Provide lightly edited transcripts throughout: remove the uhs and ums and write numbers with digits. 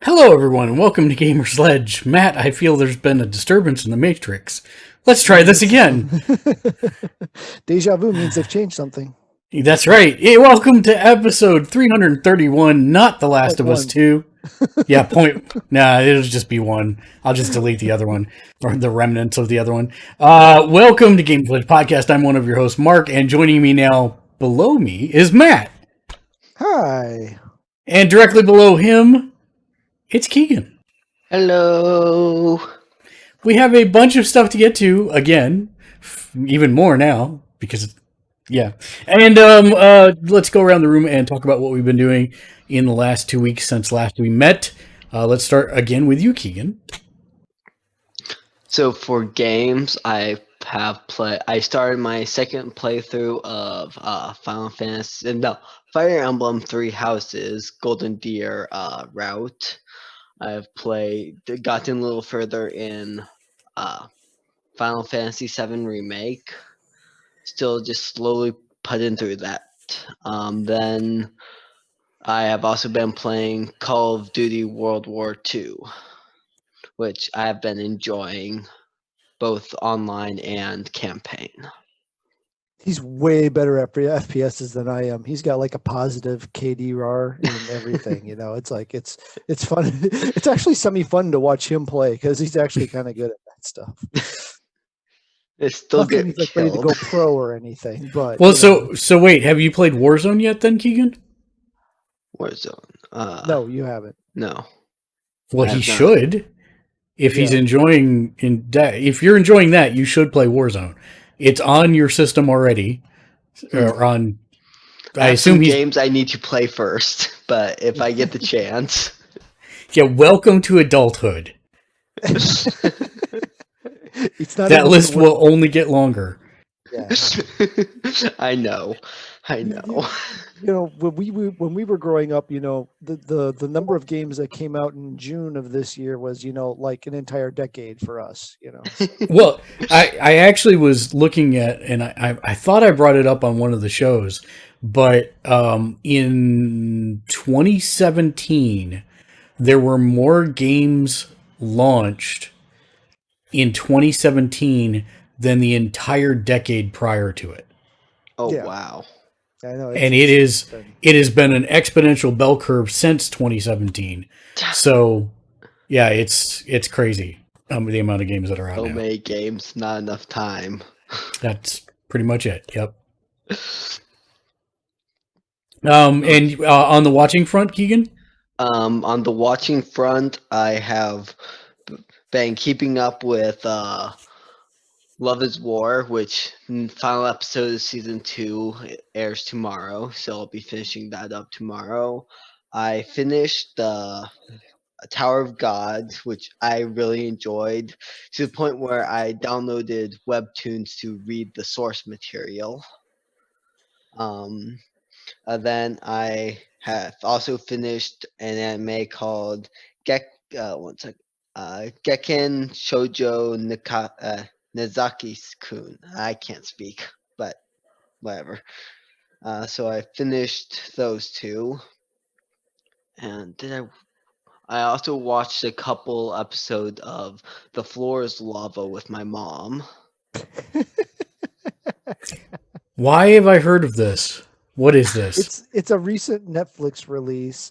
Hello, everyone, and welcome to Gamersledge. Matt, I feel there's been a disturbance in the Matrix. Let's try this again. Deja vu means they've changed something. That's right. Hey, welcome to episode 331, not The Last of Us 2. Yeah, it'll just be one. I'll just delete the other one, or the remnants of the other one. Welcome to Gamersledge Podcast. I'm one of your hosts, Mark, and joining me now below me is Matt. Hi. And directly below him, it's Keegan. Hello. We have a bunch of stuff to get to, again, even more now, because, yeah. And let's go around the room and talk about what we've been doing in the last 2 weeks since last we met. Let's start again with you, Keegan. So for games, I started my second playthrough of Fire Emblem Three Houses, Golden Deer Route. I've gotten a little further in Final Fantasy VII Remake. Still just slowly putting through that. Then I have also been playing Call of Duty World War II, which I have been enjoying, both online and campaign. He's way better at FPSs than I am. He's got like a positive KD/RAR and everything. It's like it's fun. It's actually semi-fun to watch him play because he's actually kind of good at that stuff. It's still good. He's like ready to go pro or anything, but so wait, have you played Warzone yet? Then, Keegan? Warzone? No, you haven't. No. Well, he should. If he's enjoying if you're enjoying that, you should play Warzone. It's on your system already, or on. I assume games I need to play first, but if I get the chance. Yeah, welcome to adulthood. It's not that list will only get longer. Yeah. I know. When we were growing up, the number of games that came out in June of this year was, like an entire decade for us, Well, I actually was looking at, and I thought I brought it up on one of the shows, but in 2017, there were more games launched in 2017 than the entire decade prior to it. Oh, yeah. Wow. I know, and it has been an exponential bell curve since 2017. So, yeah, it's crazy the amount of games that are out now. So many games, not enough time. That's pretty much it. Yep. And on the watching front, Keegan? On the watching front, I have been keeping up with Love is War, which final episode of season 2 airs tomorrow, so I'll be finishing that up tomorrow. I finished the Tower of God, which I really enjoyed, to the point where I downloaded webtoons to read the source material. Then I have also finished an anime called Gekken Shoujo Nezaki-kun. I can't speak, but whatever. So I finished those two. And I also watched a couple episodes of The Floor is Lava with my mom. Why have I heard of this? What is this? It's a recent Netflix release.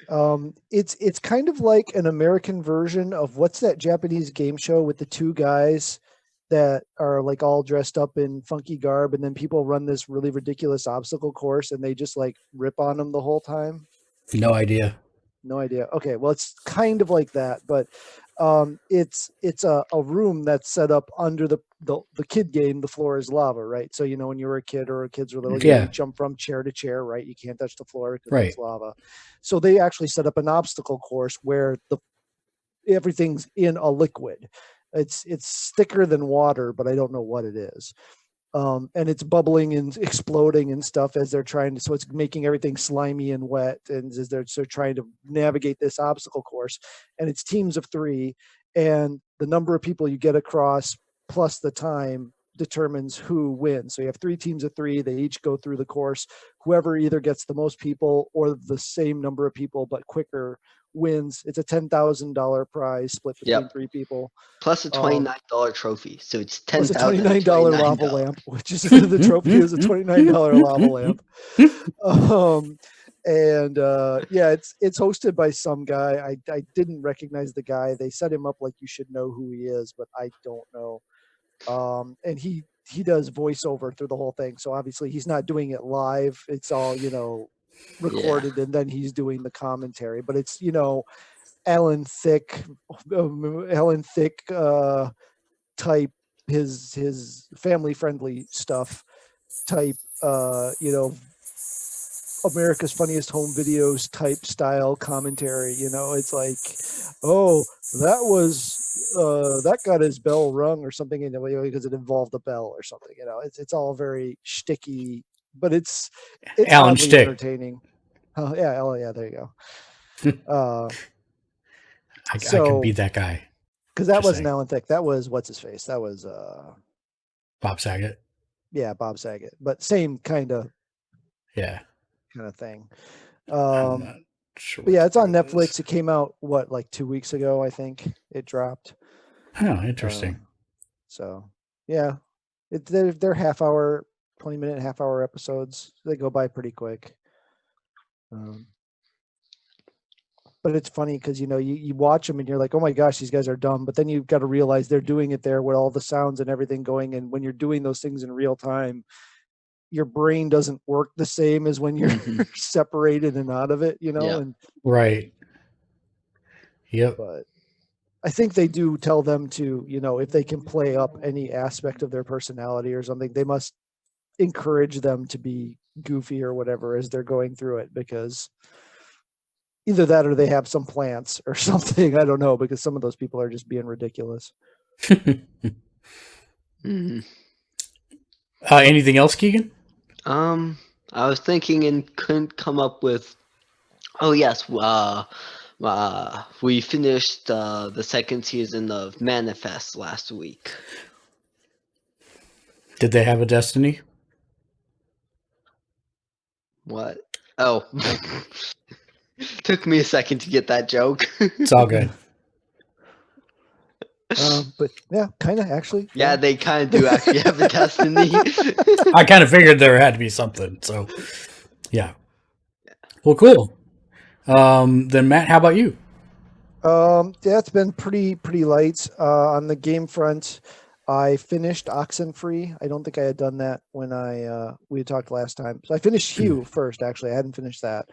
It's kind of like an American version of what's that Japanese game show with the two guys that are like all dressed up in funky garb, and then people run this really ridiculous obstacle course and they just like rip on them the whole time? No idea. Okay, well, it's kind of like that, but it's a room that's set up under the kid game, The Floor is Lava, right? So when you were a kid or kids were little, you jump from chair to chair, right? You can't touch the floor because it's lava. So they actually set up an obstacle course where everything's in a liquid. It's thicker than water, but I don't know what it is. And it's bubbling and exploding and stuff as they're trying to, so it's making everything slimy and wet, and as they're so trying to navigate this obstacle course. And it's teams of 3, and the number of people you get across plus the time determines who wins. So you have 3 teams of 3, they each go through the course. Whoever either gets the most people or the same number of people but quicker wins. It's a $10,000 prize split between 3 people. Plus a $29 trophy. So it's Plus a $29 lava lamp, which is the trophy is a $29 lava lamp. It's hosted by some guy. I didn't recognize the guy. They set him up like you should know who he is, but I don't know. And he does voiceover through the whole thing. So obviously he's not doing it live. It's all, recorded, and then he's doing the commentary. But it's, Alan Thicke type, his family friendly stuff type, America's Funniest Home Videos type style commentary. It's like, oh, that got his bell rung or something, because it involved a bell or something. It's all very shticky, but it's Alan oddly Stick. entertaining. Oh yeah, there you go. I could be that guy. Because that wasn't Alan Thicke. That was what's his face. That was Bob Saget. Yeah, Bob Saget, but same kind of thing. I'm not sure. But yeah, it's on Netflix. It came out like 2 weeks ago, I think it dropped. Oh, interesting. So yeah, they're 20-minute, half-hour episodes. They go by pretty quick. But it's funny because, you watch them and you're like, oh my gosh, these guys are dumb. But then you've got to realize they're doing it there with all the sounds and everything going. And when you're doing those things in real time, your brain doesn't work the same as when you're separated and out of it, And right. Yep. But I think they do tell them to, if they can play up any aspect of their personality or something, they must encourage them to be goofy or whatever as they're going through it, because either that or they have some plants or something. I don't know, because some of those people are just being ridiculous. Anything else, Keegan? I was thinking and couldn't come up with. Oh yes, we finished the second season of Manifest last week. Did they have a destiny? What? Oh. Took me a second to get that joke. It's all good. But yeah, kind of actually. Yeah, they kind of do actually have a destiny. I kind of figured there had to be something. So, yeah. Well, cool. Then Matt, how about you? Yeah, it's been pretty light on the game front. I finished Oxenfree. I don't think I had done that when we had talked last time. So I finished Hue first. Actually, I hadn't finished that.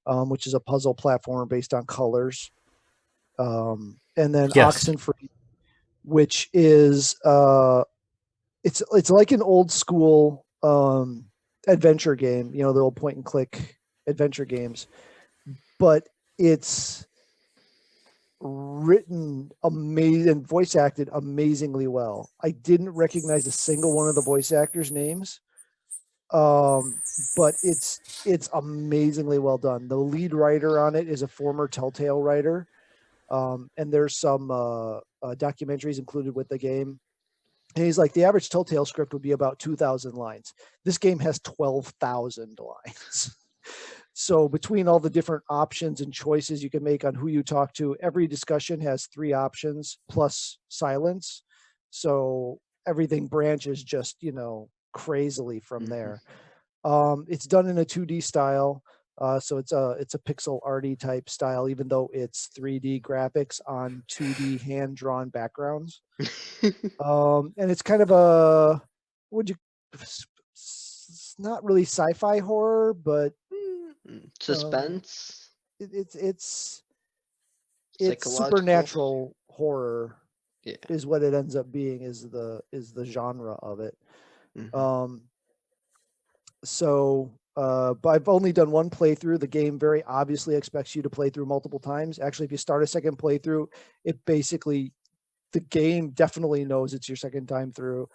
Which is a puzzle platformer based on colors. And then Oxenfree, which is it's like an old school adventure game, the old point and click adventure games, but it's written amazing and voice acted amazingly well. I didn't recognize a single one of the voice actors' names. But it's amazingly well done. The lead writer on it is a former Telltale writer. And there's some documentaries included with the game. And he's like, the average Telltale script would be about 2,000 lines. This game has 12,000 lines. So between all the different options and choices you can make on who you talk to, every discussion has 3 options plus silence. So everything branches just, crazily from there. It's done in a 2D style, so it's a pixel arty type style, even though it's 3D graphics on 2D hand drawn backgrounds. And it's kind of it's not really sci-fi horror, but suspense. It's supernatural horror. Yeah. Is what it ends up being, is the genre of it. But I've only done one playthrough. The game very obviously expects you to play through multiple times. Actually, if you start a second playthrough, it basically the game definitely knows it's your second time through,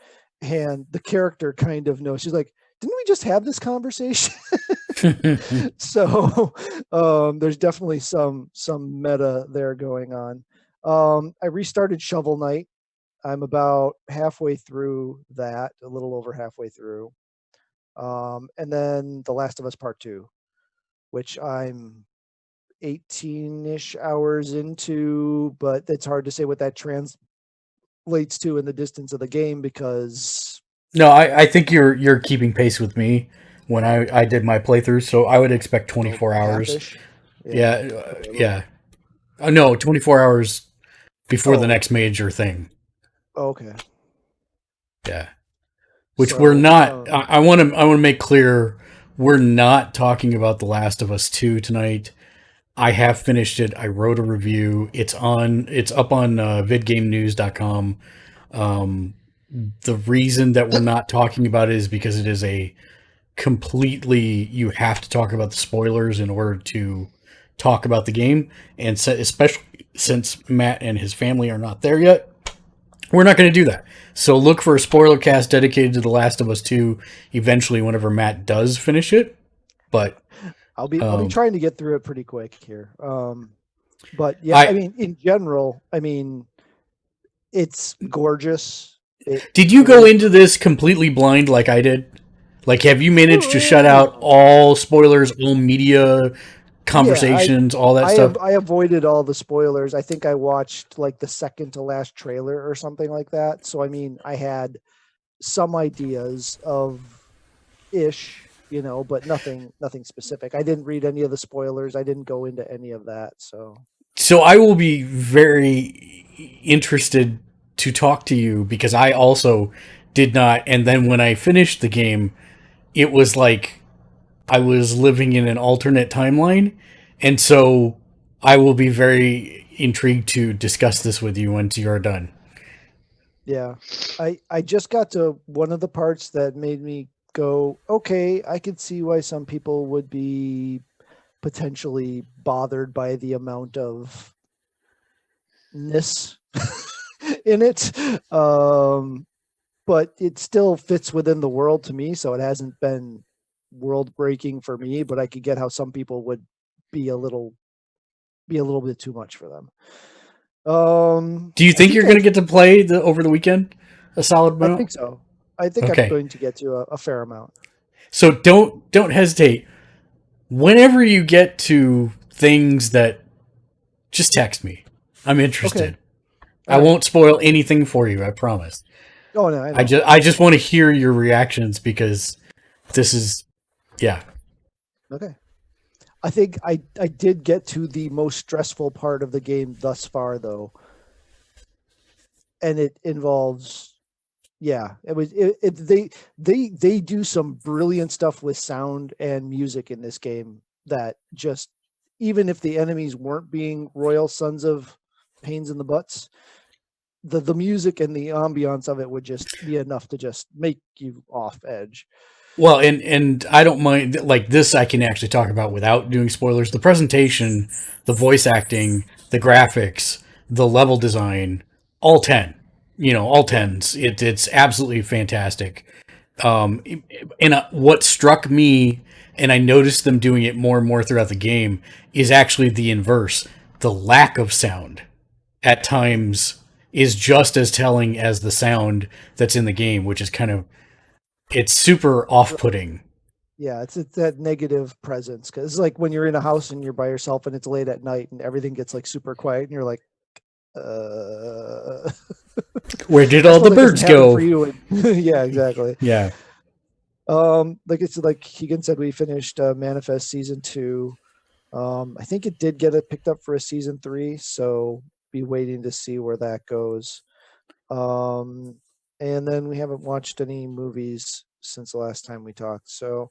and the character kind of knows. She's like, didn't we just have this conversation? So there's definitely some meta there going on. I restarted Shovel Knight. I'm about halfway through that, a little over halfway through. And then The Last of Us Part 2, which I'm 18-ish hours into, but it's hard to say what that translates to in the distance of the game because... No, I think you're keeping pace with me when I did my playthrough, so I would expect 24 hours. half-ish. Yeah. No, 24 hours before the next major thing. Okay. Yeah. Which So, we're not. I want to make clear we're not talking about The Last of Us 2 tonight. I have finished it. I wrote a review. It's up on vidgamenews.com. The reason that we're not talking about it is because it is a completely, you have to talk about the spoilers in order to talk about the game, and especially since Matt and his family are not there yet, we're not going to do that. So look for a spoiler cast dedicated to The Last of Us 2 eventually whenever Matt does finish it. But I'll be trying to get through it pretty quick here. But yeah, I mean, in general, I mean, it's gorgeous. Did you go into this completely blind like I did? Like, have you managed to shut out all spoilers, all media conversations, all that stuff? I avoided all the spoilers. I think I watched like the second to last trailer or something like that. So, I mean, I had some ideas of ish, you know, but nothing specific. I didn't read any of the spoilers. I didn't go into any of that. So I will be very interested to talk to you because I also did not. And then when I finished the game, it was like I was living in an alternate timeline. And so I will be very intrigued to discuss this with you once you're done. Yeah. I just got to one of the parts that made me go, okay, I could see why some people would be potentially bothered by the amount of ness in it. But it still fits within the world to me, so it hasn't been world breaking for me, but I could get how some people would be a little bit too much for them. Do you think you're going to get to play over the weekend a solid amount? I think so. I think I'm going to get to a fair amount. So don't hesitate. Whenever you get to things that, just text me. I'm interested. Okay. I won't spoil anything for you, I promise. Oh no, I just want to hear your reactions because this is, yeah. Okay. I think I did get to the most stressful part of the game thus far, though, and it involves, they do some brilliant stuff with sound and music in this game that just, even if the enemies weren't being royal sons of pains in the butts, the music and the ambiance of it would just be enough to just make you off edge. Well, and I don't mind, like this I can actually talk about without doing spoilers. The presentation, the voice acting, the graphics, the level design, all 10. All 10s. It's absolutely fantastic. And what struck me, and I noticed them doing it more and more throughout the game, is actually the inverse. The lack of sound at times is just as telling as the sound that's in the game, which is it's super off-putting. Yeah, it's that negative presence, because it's like when you're in a house and you're by yourself and it's late at night and everything gets like super quiet and you're like, where did all the birds go? For you. Yeah, exactly. Yeah. Like it's like Keegan said, we finished Manifest season 2. I think it did get picked up for a season 3, so be waiting to see where that goes. And then we haven't watched any movies since the last time we talked. So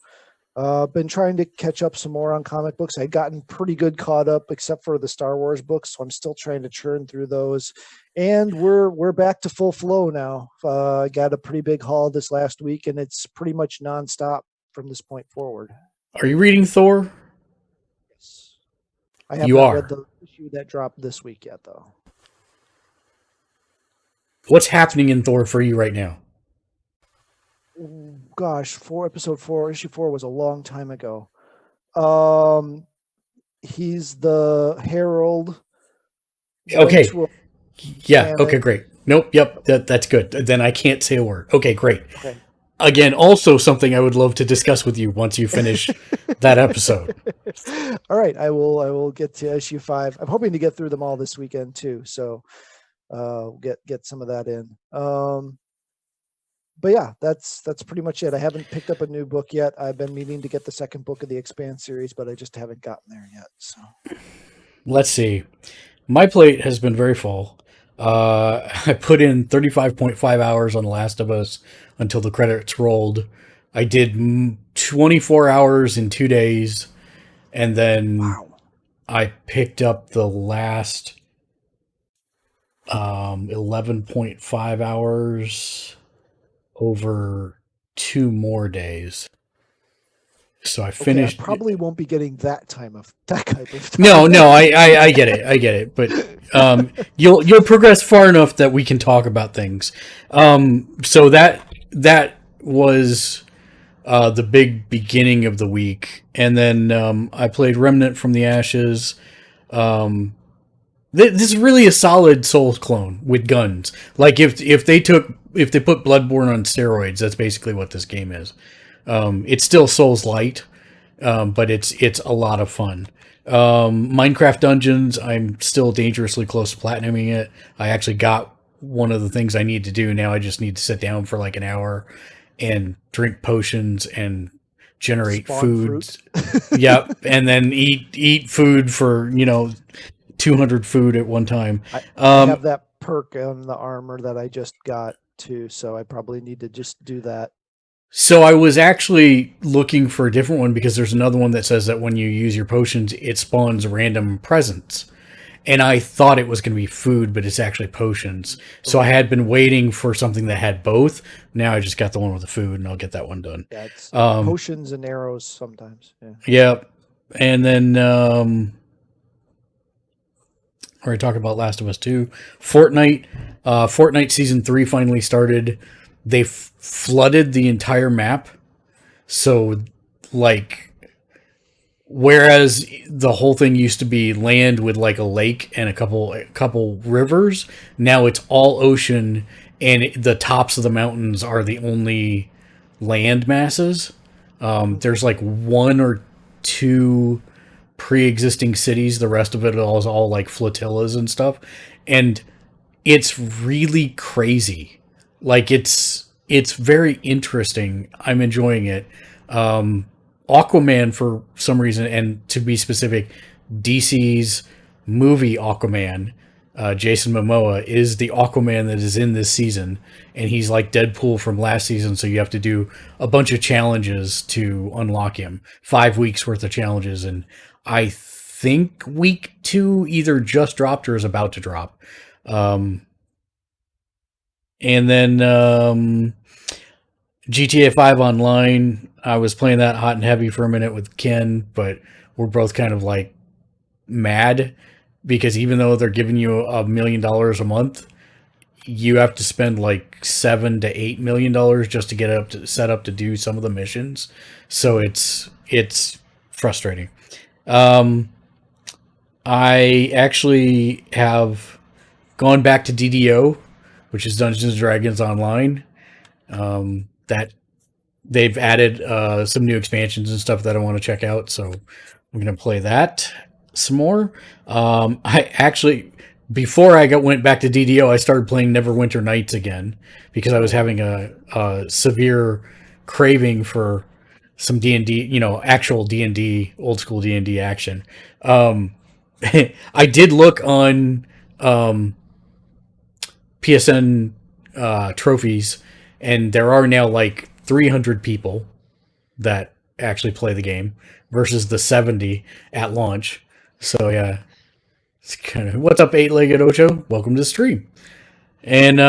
been trying to catch up some more on comic books. I'd gotten pretty good caught up except for the Star Wars books, so I'm still trying to churn through those. And we're back to full flow now. I got a pretty big haul this last week, and it's pretty much nonstop from this point forward. Are you reading Thor? Yes. I have not read the issue that dropped this week yet, though. What's happening in Thor for you right now? Gosh, episode 4, issue 4 was a long time ago. He's the herald. Okay. To yeah. Okay, great. Nope. Yep. That's good. Then I can't say a word. Okay, great. Okay. Again, also something I would love to discuss with you once you finish that episode. All right, I will get to issue 5. I'm hoping to get through them all this weekend too, so get some of that in. But yeah, that's pretty much it. I haven't picked up a new book yet. I've been meaning to get the second book of the Expanse series, but I just haven't gotten there yet. So let's see. My plate has been very full. I put in 35.5 hours on The Last of Us until the credits rolled. I did 24 hours in 2 days, and then I picked up the last 11.5 hours over 2 more days. So I finished. I probably won't be getting that type of time. No, I get it, but you'll progress far enough that we can talk about things. So that was the big beginning of the week, and then I played Remnant from the Ashes. This is really a solid Souls clone with guns. Like if they put Bloodborne on steroids, that's basically what this game is. It's still Souls light, but it's a lot of fun. Minecraft Dungeons, I'm still dangerously close to platinuming it. I actually got one of the things I need to do now. I just need to sit down for like an hour and drink potions and generate food. Yep, and then eat food for 200 food at one time. I have that perk on the armor that I just got too, so I probably need to just do that. So I was actually looking for a different one because there's another one that says that when you use your potions, it spawns random presents. And I thought it was going to be food, but it's actually potions. So I had been waiting for something that had both. Now I just got the one with the food, and I'll get that one done. Yeah, it's potions and arrows sometimes. Yeah. Yep. And then we're talking about Last of Us 2. Fortnite Season 3 finally started. They flooded the entire map. So, like, whereas the whole thing used to be land with like a lake and a couple rivers, now it's all ocean, and the tops of the mountains are the only land masses. There's like 1 or 2 pre-existing cities. The rest of it is all like flotillas and stuff, and it's really crazy. Like it's very interesting. I'm enjoying it. Aquaman, for some reason, and to be specific, DC's movie Aquaman, Jason Momoa, is the Aquaman that is in this season, and he's like Deadpool from last season, so you have to do a bunch of challenges to unlock him. 5 weeks worth of challenges, and I think week 2 either just dropped or is about to drop. And then GTA 5 Online, I was playing that hot and heavy for a minute with Ken, but we're both kind of like mad because even though they're giving you $1 million a month, you have to spend like $7 to $8 million just to get it set up to do some of the missions. So it's frustrating. I actually have gone back to DDO, which is Dungeons & Dragons Online. That they've added some new expansions and stuff that I want to check out, so I'm going to play that some more. I actually, before I went back to DDO, I started playing Neverwinter Nights again because I was having a severe craving for some D&D, actual D&D, old school D&D action. I did look on PSN trophies, and there are now like 300 people that actually play the game versus the 70 at launch. So yeah, it's kind of, what's up, 8-legged Ocho? Welcome to the stream. And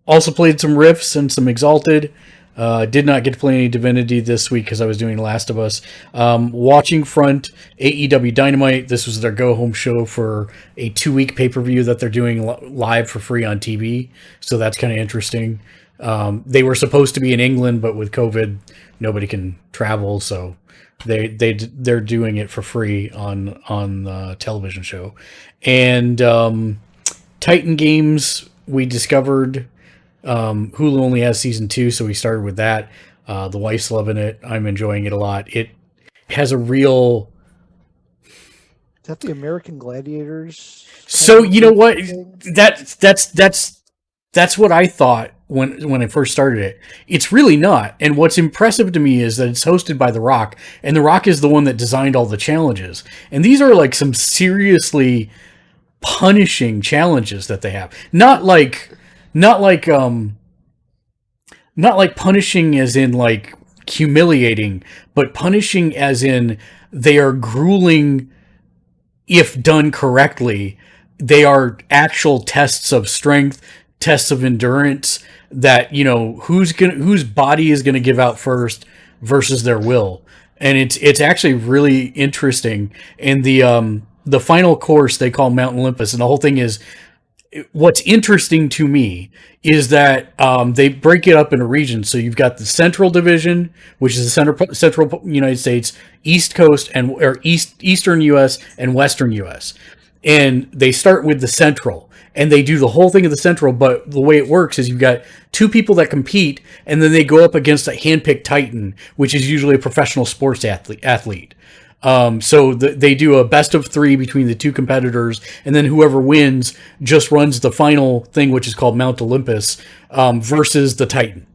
also played some Rifts and some Exalted. Did not get to play any Divinity this week because I was doing Last of Us. Watching Front, AEW Dynamite. This was their go-home show for a 2-week pay-per-view that they're doing live for free on TV. So that's kind of interesting. They were supposed to be in England, but with COVID, nobody can travel, so they're doing it for free on the television show. And Titan Games, we discovered Hulu only has season 2, so we started with that. The wife's loving it. I'm enjoying it a lot. It has a real... Is that the American Gladiators? So you know what? That's what I thought when I first started it. It's really not. And what's impressive to me is that it's hosted by The Rock, and The Rock is the one that designed all the challenges. And these are like some seriously punishing challenges that they have. Not like punishing as in like humiliating, but punishing as in they are grueling if done correctly. They are actual tests of strength, tests of endurance, that, you know, whose body is gonna give out first versus their will. And it's actually really interesting. And the final course they call Mount Olympus, and the whole thing is, what's interesting to me is that they break it up into regions. So you've got the Central Division, which is the central United States, East Coast or Eastern U.S. and Western U.S. And they start with the Central, and they do the whole thing of the Central. But the way it works is you've got 2 people that compete, and then they go up against a handpicked Titan, which is usually a professional sports athlete. So they do a best of 3 between the 2 competitors, and then whoever wins just runs the final thing, which is called Mount Olympus, versus the Titan.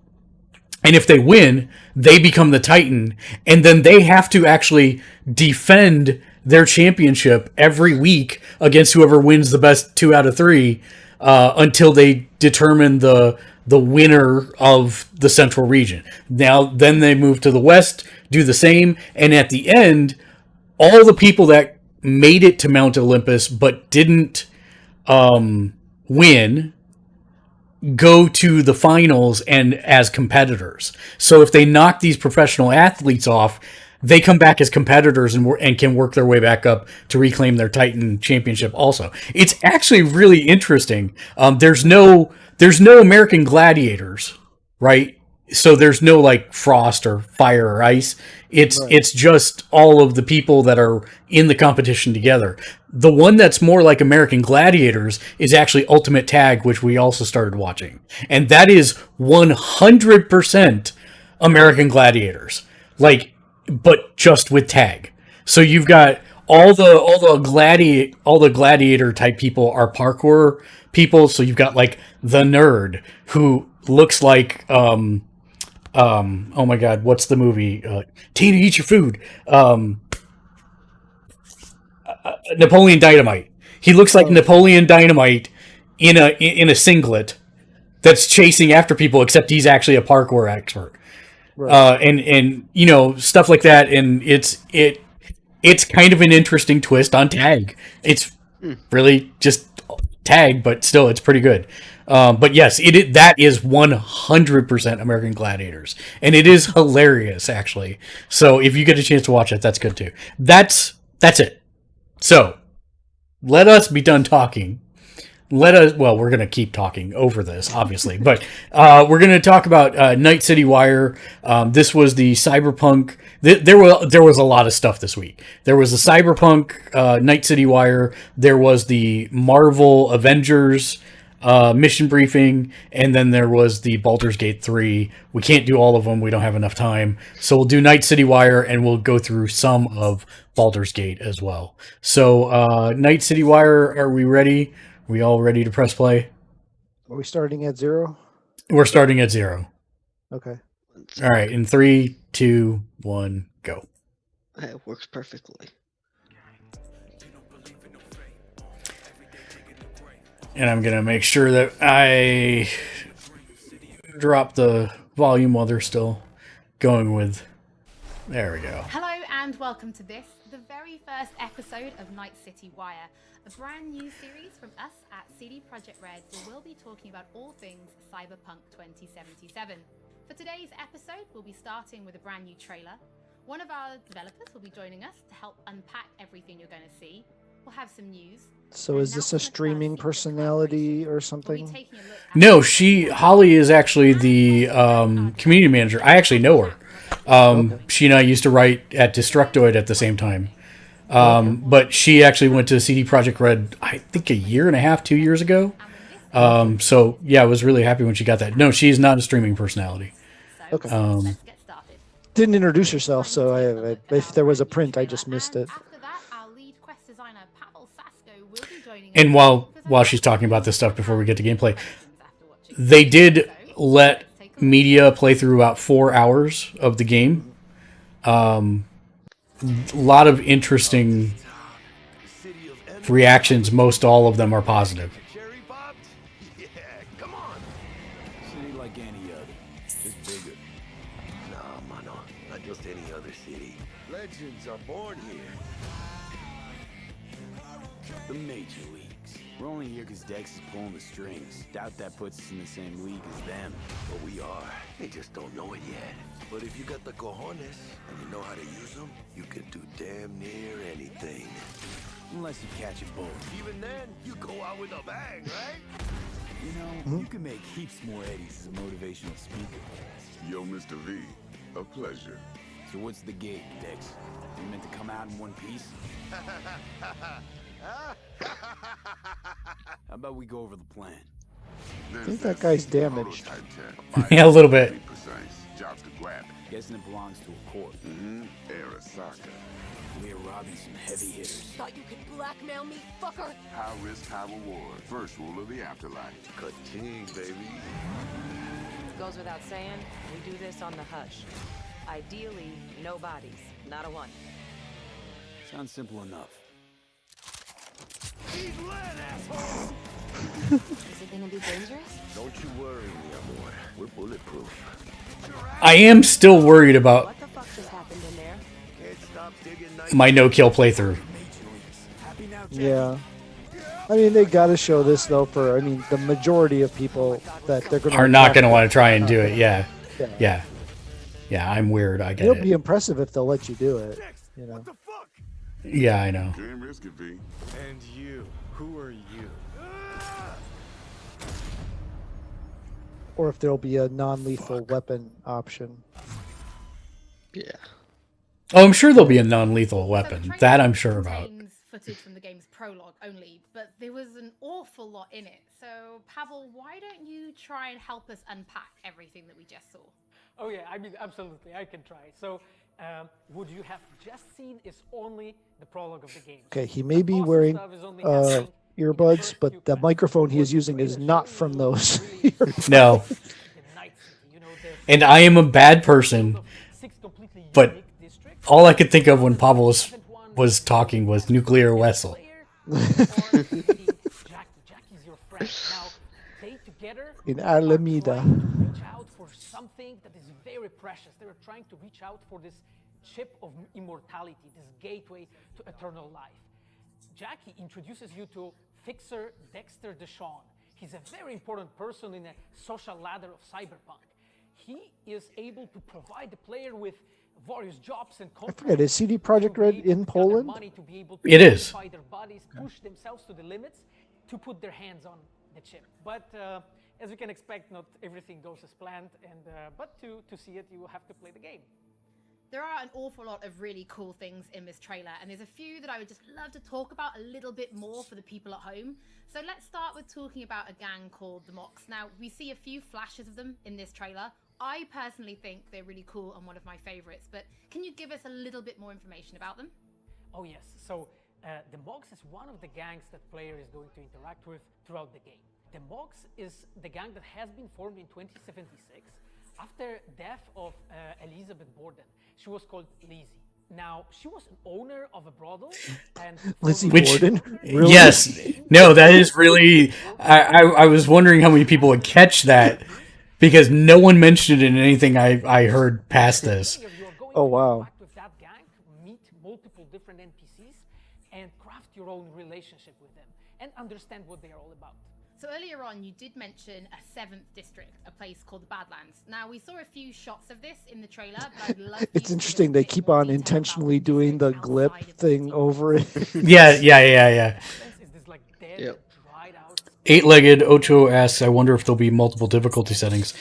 And if they win, they become the Titan, and then they have to actually defend their championship every week against whoever wins the best 2 out of 3, until they determine the winner of the Central region. Now, then they move to the West, do the same, and at the end, all the people that made it to Mount Olympus but didn't win go to the finals and as competitors. So if they knock these professional athletes off, they come back as competitors and can work their way back up to reclaim their Titan championship also. It's actually really interesting. There's no American Gladiators, right? So there's no like Frost or Fire or Ice. It's just all of the people that are in the competition together. The one that's more like American Gladiators is actually Ultimate Tag, which we also started watching. And that is 100% American Gladiators. Like, but just with tag. So you've got all the gladiator type people are parkour people. So you've got like the nerd who looks like oh my god, what's the movie? Tina, Eat Your Food. Napoleon Dynamite. He looks like Napoleon Dynamite in a singlet that's chasing after people, except he's actually a parkour expert. Right. And you know, stuff like that, and it's kind of an interesting twist on tag. It's really just tag, but still it's pretty good. But yes, that is 100% American Gladiators, and it is hilarious actually. So if you get a chance to watch it, that's good too. That's it. So let us be done talking. We're going to keep talking over this, obviously, but we're going to talk about Night City Wire. This was the Cyberpunk. There was a lot of stuff this week. There was the Cyberpunk Night City Wire. There was the Marvel Avengers mission briefing, and then there was the Baldur's Gate 3. We can't do all of them. We don't have enough time. So we'll do Night City Wire, and we'll go through some of Baldur's Gate as well. So Night City Wire, are we ready? We all ready to press play? Are we starting at 0? We're starting at 0. Okay. All right. In 3, 2, 1, go. It works perfectly. And I'm going to make sure that I drop the volume while they're still going with... There we go. Hello and welcome to this, the very first episode of Night City Wire, a brand new series from us at CD Projekt Red, where we'll be talking about all things Cyberpunk 2077. For today's episode, we'll be starting with a brand new trailer. One of our developers will be joining us to help unpack everything you're going to see. We'll have some news. So is this a streaming personality or something? No, Holly is actually the community manager. I actually know her. She and I used to write at Destructoid at the same time. But she actually went to CD Projekt Red, I think a year and a half, 2 years ago. So yeah, I was really happy when she got that. No, she's not a streaming personality. Okay. Didn't introduce herself, so if there was a print, I just missed it. And while she's talking about this stuff before we get to gameplay, they did let media play through about 4 hours of the game. A lot of interesting reactions. Most all of them are positive. Yeah, come on. City like any other, just bigger. Nah, mano, not just any other city. Legends are born here. The major leagues. We're only here because Dex is pulling the strings. Doubt that puts us in the same league as them. But we are. They just don't know it yet. But if you got the cojones and you know how to use them, you can do damn near anything. Unless you catch a bullet. Even then, you go out with a bang, right? You know, you can make heaps more eddies as a motivational speaker. Yo, Mr. V, a pleasure. So what's the gig, Dex? You meant to come out in one piece? How about we go over the plan? I think that guy's damaged. Yeah, a little bit. Jobs to grab. Guessing it belongs to a court. Arasaka. We're robbing some heavy hitters. Thought you could blackmail me, fucker? High risk, high reward. First rule of the afterlife. Ka-ting, baby. Goes without saying, we do this on the hush. Ideally, no bodies, not a one. Sounds simple enough. Is it gonna be dangerous? Don't you worry, mi amor. We're bulletproof. I am still worried about What the fuck just happened in there? Can't stop digging my no-kill playthrough. Yeah. I mean, they got to show this though. The majority of people that they're going to Are not going to want to try and do it. Yeah. I'm weird. I get It'll it. be impressive if they'll let you do it. You know. Yeah, I know. Damn risk it, V. And you, who are you? Or if there'll be a non-lethal weapon option. Yeah. Oh, I'm sure there'll be a non-lethal weapon. That I'm sure about. Contains footage from the game's prologue only, but there was an awful lot in it. So, Pavel, why don't you try and help us unpack everything that we just saw? Oh yeah, I mean, absolutely, I can try. So, what you have just seen is only the prologue of the game. Okay, he may be wearing earbuds, but the microphone he is using is not from those earbuds. No. And I am a bad person, but all I could think of when Pavel was talking was nuclear vessel. In Alameda. Reach out for something that is very precious. They were trying to reach out for this chip of immortality, this gateway to eternal life. Jackie introduces you to Fixer Dexter Deshawn. He's a very important person in the social ladder of Cyberpunk. He is able to provide the player with various jobs and I forget, is CD Projekt Red in Poland? It is. Their bodies, push themselves to the limits to put their hands on the chip. But as you can expect, not everything goes as planned. But to see it, you have to play the game. There are an awful lot of really cool things in this trailer, and there's a few that I would just love to talk about a little bit more for the people at home. So let's start with talking about a gang called the Mox. Now, we see a few flashes of them in this trailer. I personally think they're really cool and one of my favorites, but can you give us a little bit more information about them? Oh yes, so the Mox is one of the gangs that player is going to interact with throughout the game. The Mox is the gang that has been formed in 2076 after death of Elizabeth Borden. She was called Lizzie. Now, she was an owner of a brothel. And Lizzie Borden? Really? Yes. No, that is really... I was wondering how many people would catch that, because no one mentioned it in anything I heard past this. Oh, wow. With that gang, meet your own relationship with them and understand what they are all about. So earlier on, you did mention a 7th district, a place called the Badlands. Now, we saw a few shots of this in the trailer, but I'd love It's interesting they keep on intentionally doing the glip thing over it. Yeah. Is this like dead, Yep. dried out? 8-legged Ocho asks, I wonder if there'll be multiple difficulty settings.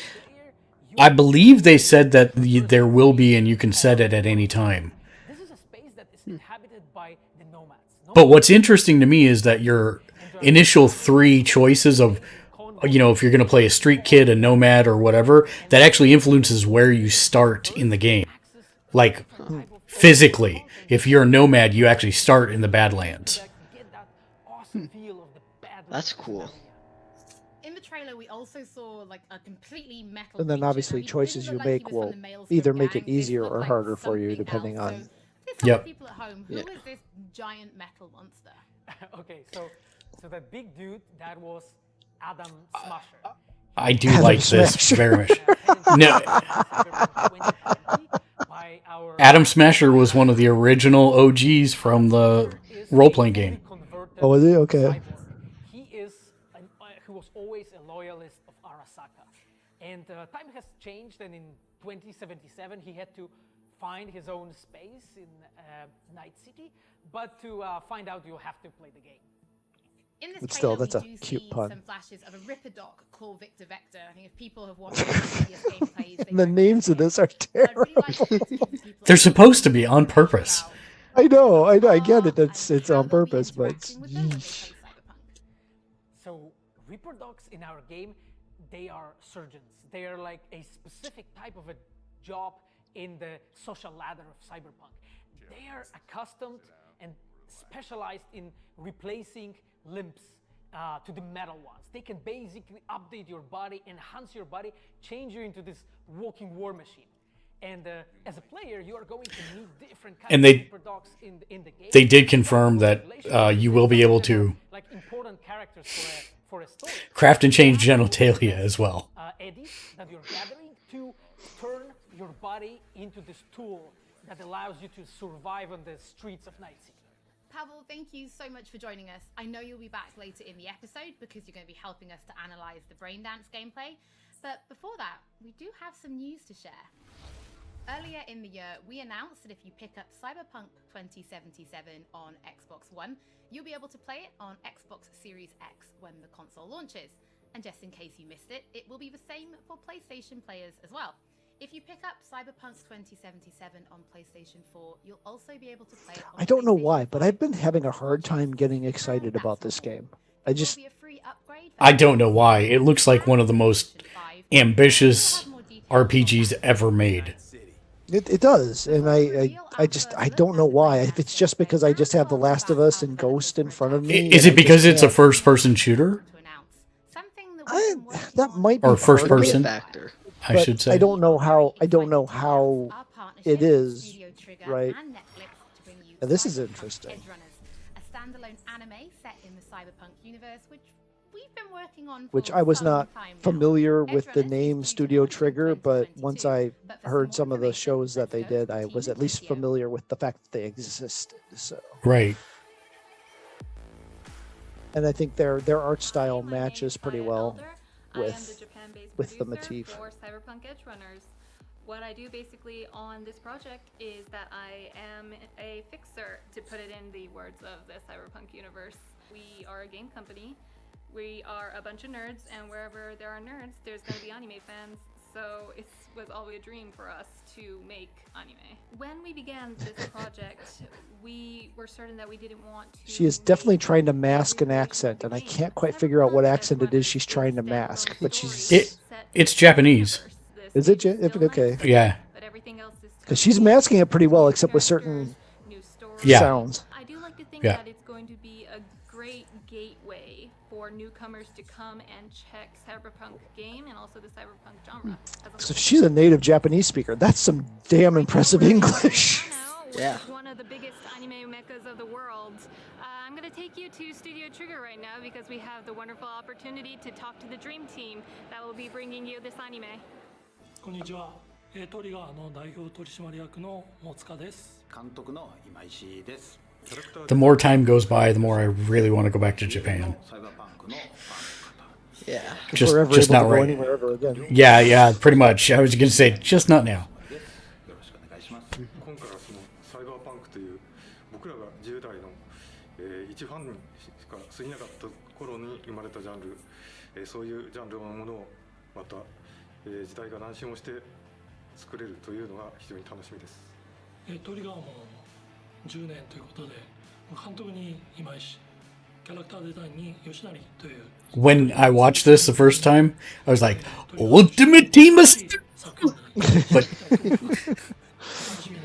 I believe they said that there will be, and you can set it at any time. This is a space that is inhabited by the nomads. But what's interesting to me is that your initial 3 choices of, if you're going to play a street kid, a nomad, or whatever, that actually influences where you start in the game. Like, physically. If you're a nomad, you actually start in the Badlands. That's cool. In the trailer, we also saw like a completely metal. And then creature. obviously Now, he choices didn't you look like he make was from will the Maelstrom either make it gang. This easier looked or like harder for you, something depending else. on. So, just tell Yep. the people at home, who Yeah. is this giant metal monster? Okay, so that big dude, that was Adam Smasher. I do Adam like this Smasher. very much. No, By our Adam Smasher was one of the original OGs from the role-playing game. Oh, is he? Okay. Cyborg. He was always a loyalist of Arasaka. And time has changed, and in 2077 he had to find his own space in Night City. But to find out, you have to play the game. In this But still, trailer, that's we a do cute see pun. some flashes of a Ripper Doc called Victor Vector. I think if people have watched previous gameplays, they The know names who of he this is. are But I'd terrible. really like to get to give people They're a supposed to be on purpose. about I know, I get it. and It's how on they'll be purpose, but interacting with them when they yeesh. play Cyberpunk. So Reaper Dogs in our game, they are surgeons. They are like a specific type of a job in the social ladder of Cyberpunk. They are accustomed and specialized in replacing limbs to the metal ones. They can basically update your body, enhance your body, change you into this walking war machine. And as a player, you are going to meet different kinds And of they- Reaper Dogs in the game. They did confirm that you will be able to like important characters for a story. craft and change genitalia as well. Eddies that you're gathering to turn your body into this tool that allows you to survive on the streets of Night City. Pavel, thank you so much for joining us. I know you'll be back later in the episode because you're going to be helping us to analyze the Braindance gameplay. But before that, we do have some news to share. Earlier in the year, we announced that if you pick up Cyberpunk 2077 on Xbox One, you'll be able to play it on Xbox Series X when the console launches. And just in case you missed it, it will be the same for PlayStation players as well. If you pick up Cyberpunk 2077 on PlayStation 4, you'll also be able to play it on I don't know PlayStation why, but 5 I've been having a hard launches. time getting And excited that's about this not all. game. There I just will be a free upgrade for I don't know why. It looks like one of the most ambitious RPGs ever made. it does, and I don't know why. If it's just because I just have The Last of Us and Ghost in front of me. Is and it I because just it's a can't- first-person shooter? That might be Or part first of it, person? Factor. I but should say. I don't know how it is, right? Now, this is interesting. A standalone anime set in the Cyberpunk universe, which we've been working on for Which I was some not time now. familiar with the Edgerunners is name due to Studio launch in Trigger, but 2022. once I But for heard more some of the information, shows that let's they go to did, the I team was in at least Tokyo. familiar with the fact that they existed. So, Right. and I think their art style My name matches is pretty Flayer well Baldur. I am with the Japan-based with the producer motif. for Cyberpunk Edgerunners. What I do basically on this project is that I am a fixer, to put it in the words of the Cyberpunk universe. We are a game company. We are a bunch of nerds, and wherever there are nerds, there's going to be anime fans. So it was always a dream for us to make anime. When we began this project, we were certain that we didn't want to. She is definitely make trying to mask an every accent, and I game. can't quite figure out what Cyberpunk accent it is Edgerunners she's is trying to a mask, standalone but story she's set It's in Japanese. the universe. Is This it is still okay? Night Yeah. but everything else is because she's totally masking it pretty well, new except with characters, certain new stories. Yeah. sounds. I do like to think Yeah. that it's going to be a great gateway for newcomers to come and check Cyberpunk game and also the Cyberpunk genre. as a So whole. she's a native Japanese speaker. That's some damn impressive English. Toronto, which Yeah. is one of the biggest anime meccas of the world. I'm going to take you to Studio Trigger right now because we have the wonderful opportunity to talk to the dream team that will be bringing you this anime. こんにちは。トリガーの代表取締役の大塚です。監督の今石です。the more time goes by, the more I really want to go back to Japan. Yeah. Just, If we're ever just able not to go right. anywhere ever again. Yeah, pretty much. I was going to say, just not now. 今回はそのサイバーパンクという僕らが10代の、一ファンにしか過ぎなかった頃に生まれたジャンル、そういうジャンルのものをまた、時代が何周もして作れるというのが非常に楽しみです。トリガーも10年ということで監督に今井氏、キャラクターデザインに吉成という。When I watched this the first time, I was like, Ultimate Team but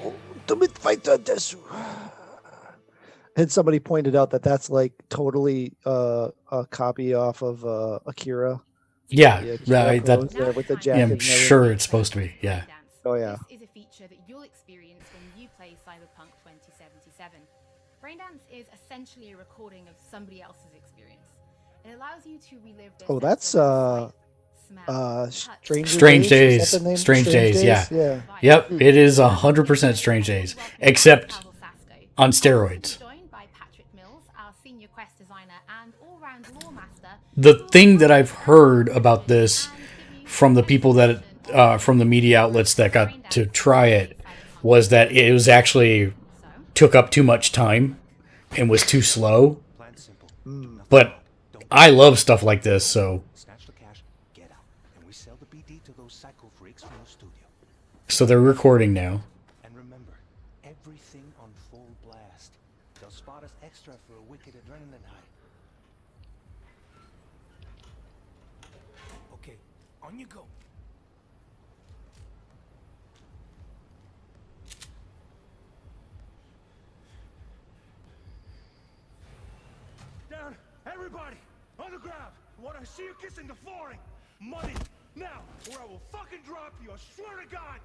Ultimate Fighter Desu. And somebody pointed out that that's like totally a copy off of Akira. yeah, The Akira right. pose That, there with the yeah, jacket. I'm and sure everything. it's supposed to be. Yeah. Oh yeah. This is a feature that you'll experience when you play Cyberpunk 2077. Braindance is essentially a recording of somebody else's experience. It allows you to relive their Oh, that's senses of sight, smell, touch. Strange Is Days. that the name? Strange Days, yeah. Yeah. Yep, it is 100% Strange Days, except on steroids. Joined by Patrick Mills, our senior quest designer and all-round lore master. The thing that I've heard about this from the people that from the media outlets that got to try it was that it was actually took up too much time and was too slow. But I love stuff like this, so they're recording now. And remember, everything on full blast. They'll spot us extra for a wicked adrenaline high. Okay, on you go. Down, everybody, on the ground. I want to see you kissing the flooring. Money, now, or I will fucking drop you. I swear to God.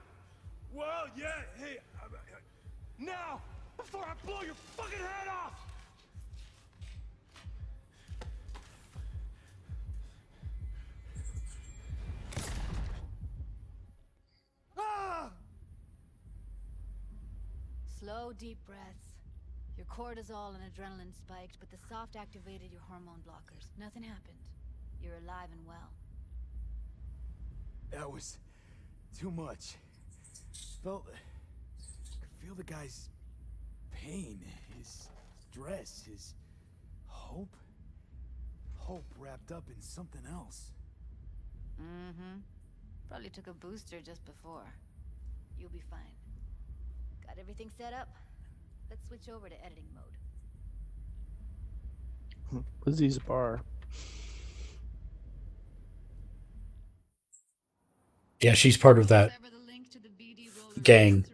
Well, yeah, hey, now, before I blow your fucking head off! Ah! Slow, deep breaths. Your cortisol and adrenaline spiked, but the soft activated your hormone blockers. Nothing happened. You're alive and well. That was too much. Could feel the guy's pain, his stress, his hope. Hope wrapped up in something else. Mm-hmm. Probably took a booster just before. You'll be fine. Got everything set up? Let's switch over to editing mode. Lizzie's bar. Yeah, she's part of that gang.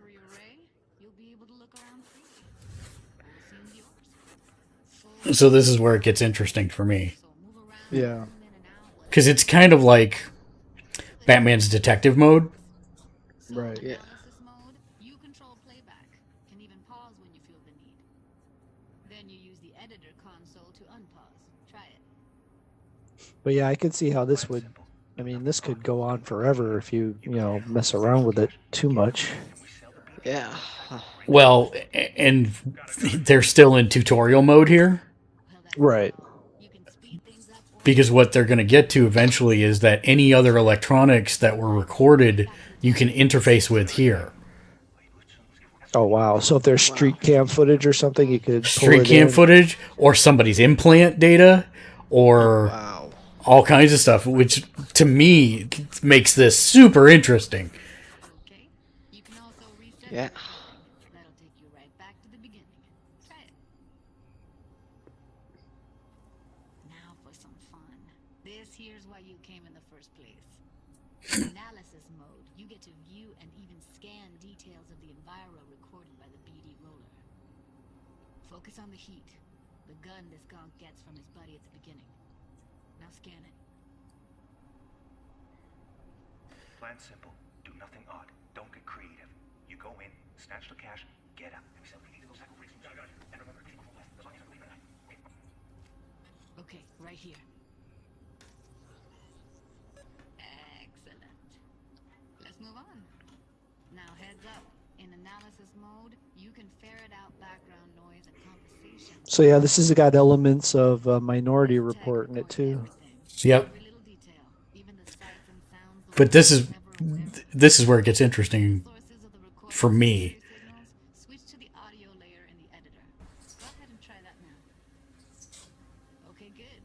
So this is where it gets interesting for me. Yeah. Because it's kind of like Batman's detective mode. Right. Yeah. You control playback. Can even pause when you feel the need. Then you use the editor console to unpause. Try it. But yeah, I could see how this would. I mean, this could go on forever if you mess around with it too much. Yeah. Well, and they're still in tutorial mode here. Right. Because what they're going to get to eventually is that any other electronics that were recorded, you can interface with here. Oh wow! So if there's street cam footage or something, you could pull Street it cam in. footage, or somebody's implant data, or Wow. all kinds of stuff, which to me makes this super interesting. Okay. You can also reset. Yeah. That'll take you right back to the beginning. Try it. Now for some fun. This here's why you came in the first place. In analysis mode, you get to view and even scan details of the enviro recorded by the BD roller. Focus on the heat, the gun this gonk gets from his buddy at the beginning. Now scan it. Plan simple. Do nothing odd. Don't get creative. You go in, snatch the cash, get out. And we sell the those cycle freaks. And remember, keep cool left. As long as you leave at night. Okay, right here. Excellent. Let's move on. Now heads up. In analysis mode, you can ferret out background noise and conversation. So yeah, this has got elements of Minority Report in it too. Yep. Every little detail, even the sights and sounds the But world this is was never aware of. this is where it gets interesting Sources of the recorded for me. signals, switch to the audio layer in the editor. Go ahead and try that now. Okay, good.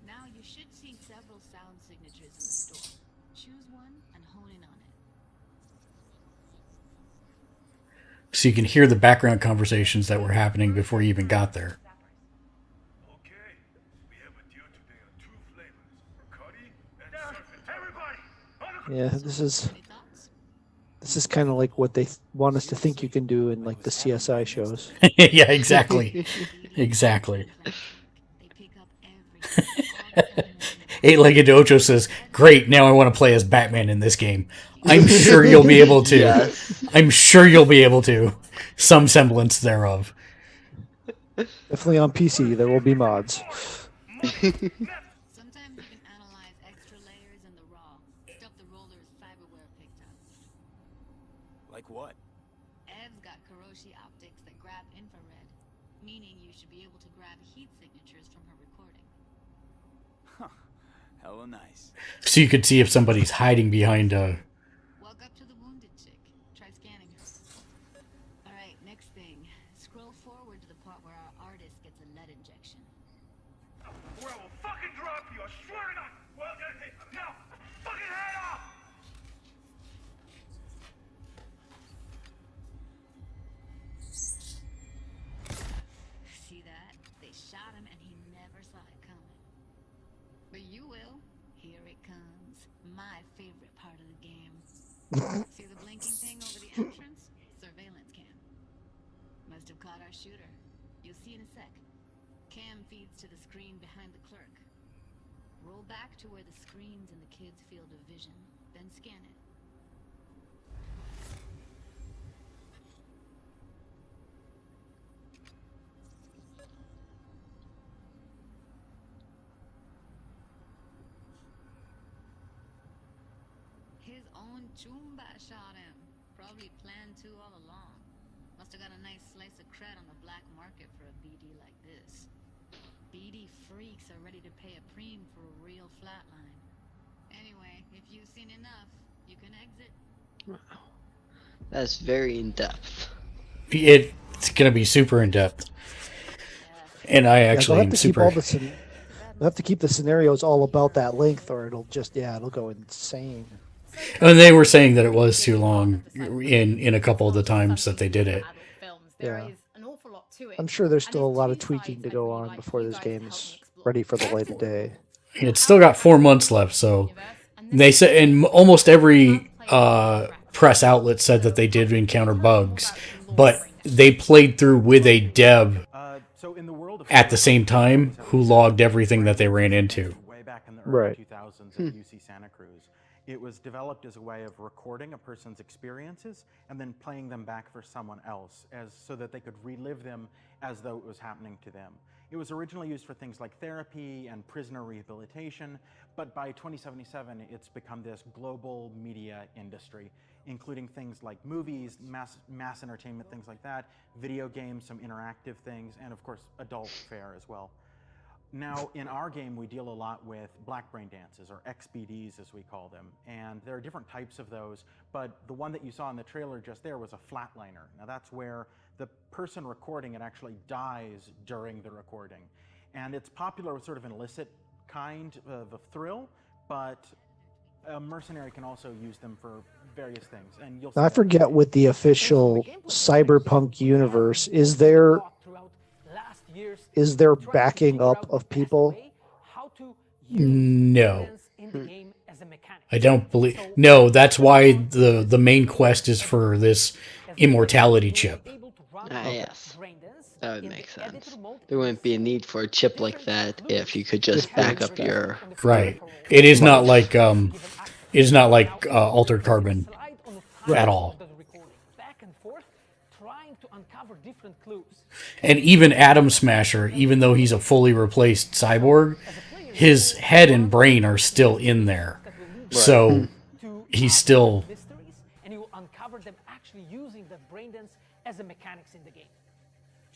Now you should see several sound signatures in the store. Choose one and hone in on it. So you can hear the background conversations that were happening before you even got there. Okay, we have a deal today on 2 flavors, curry and surf. Everybody, Yeah, this is kind of like what they want us to think you can do in like the CSI shows. Yeah, exactly. Exactly. They pick up everything. all the elements in the Eight-Legged Ocho says, "Great, now I want to play as Batman in this game." I'm sure you'll be able to. Yes. I'm sure you'll be able to. Some semblance thereof. Definitely on PC, there will be mods. Sometimes you can analyze extra layers in the raw. Stuff the roller's cyberware picked up. Like what? Ev's got Kuroshi optics that grab infrared, meaning you should be able to grab heat signatures from her recording. Hella nice. So you could see if somebody's hiding behind a... Walk up to the wounded chick. Try scanning her. Alright, next thing. Scroll forward to the part where our artist gets a lead injection. Or I will fucking drop you, I swear to God! Well, now, fucking head off! See that? They shot him and he never saw it coming. But you will. Here it comes. My favorite part of the game. See the blinking thing over the entrance? Surveillance cam. Must have caught our shooter. You'll see in a sec. Cam feeds to the screen behind the clerk. Roll back to where the screen's in the kid's field of vision, then scan it. His own Chumba shot him. Probably planned to all along. Must have got a nice slice of cred on the black market for a BD like this. BD freaks are ready to pay a preem for a real flatline. Anyway, if you've seen enough, you can exit. That's very in depth. It's going to be super in-depth. And I actually they'll am have to keep super... all the they'll have to keep the scenarios all about that length, or it'll just it'll go insane. And they were saying that it was too long in a couple of the times that they did it. Yeah. I'm sure there's still a lot of tweaking to go on before this game is ready for the light of day. It's still got 4 months left, so they said, and almost every press outlet said that they did encounter bugs, but they played through with a dev at the same time who logged everything that they ran into. Way back in the Right. early 2000s at UC Santa Cruz. It was developed as a way of recording a person's experiences and then playing them back for someone else so that they could relive them as though it was happening to them. It was originally used for things like therapy and prisoner rehabilitation, but by 2077 it's become this global media industry, including things like movies, mass entertainment, things like that, video games, some interactive things, and of course adult fare as well. Now, in our game, we deal a lot with black brain dances, or XBDs as we call them, and there are different types of those, but the one that you saw in the trailer just there was a flatliner. Now that's where the person recording it actually dies during the recording. And it's popular with sort of an illicit kind of a thrill, but a mercenary can also use them for various things. And you'll see I that. forget with the official Cyberpunk universe, is there backing up of people? No. I don't believe... No, that's why the main quest is for this immortality chip. Yes. That would make sense. There wouldn't be a need for a chip like that if you could just back up your... Right. It is not like Altered Carbon at all. And even Atom Smasher, even though he's a fully replaced cyborg, his head and brain are still in there. So he's still uncover them actually using that brain dance as a mechanics in the game.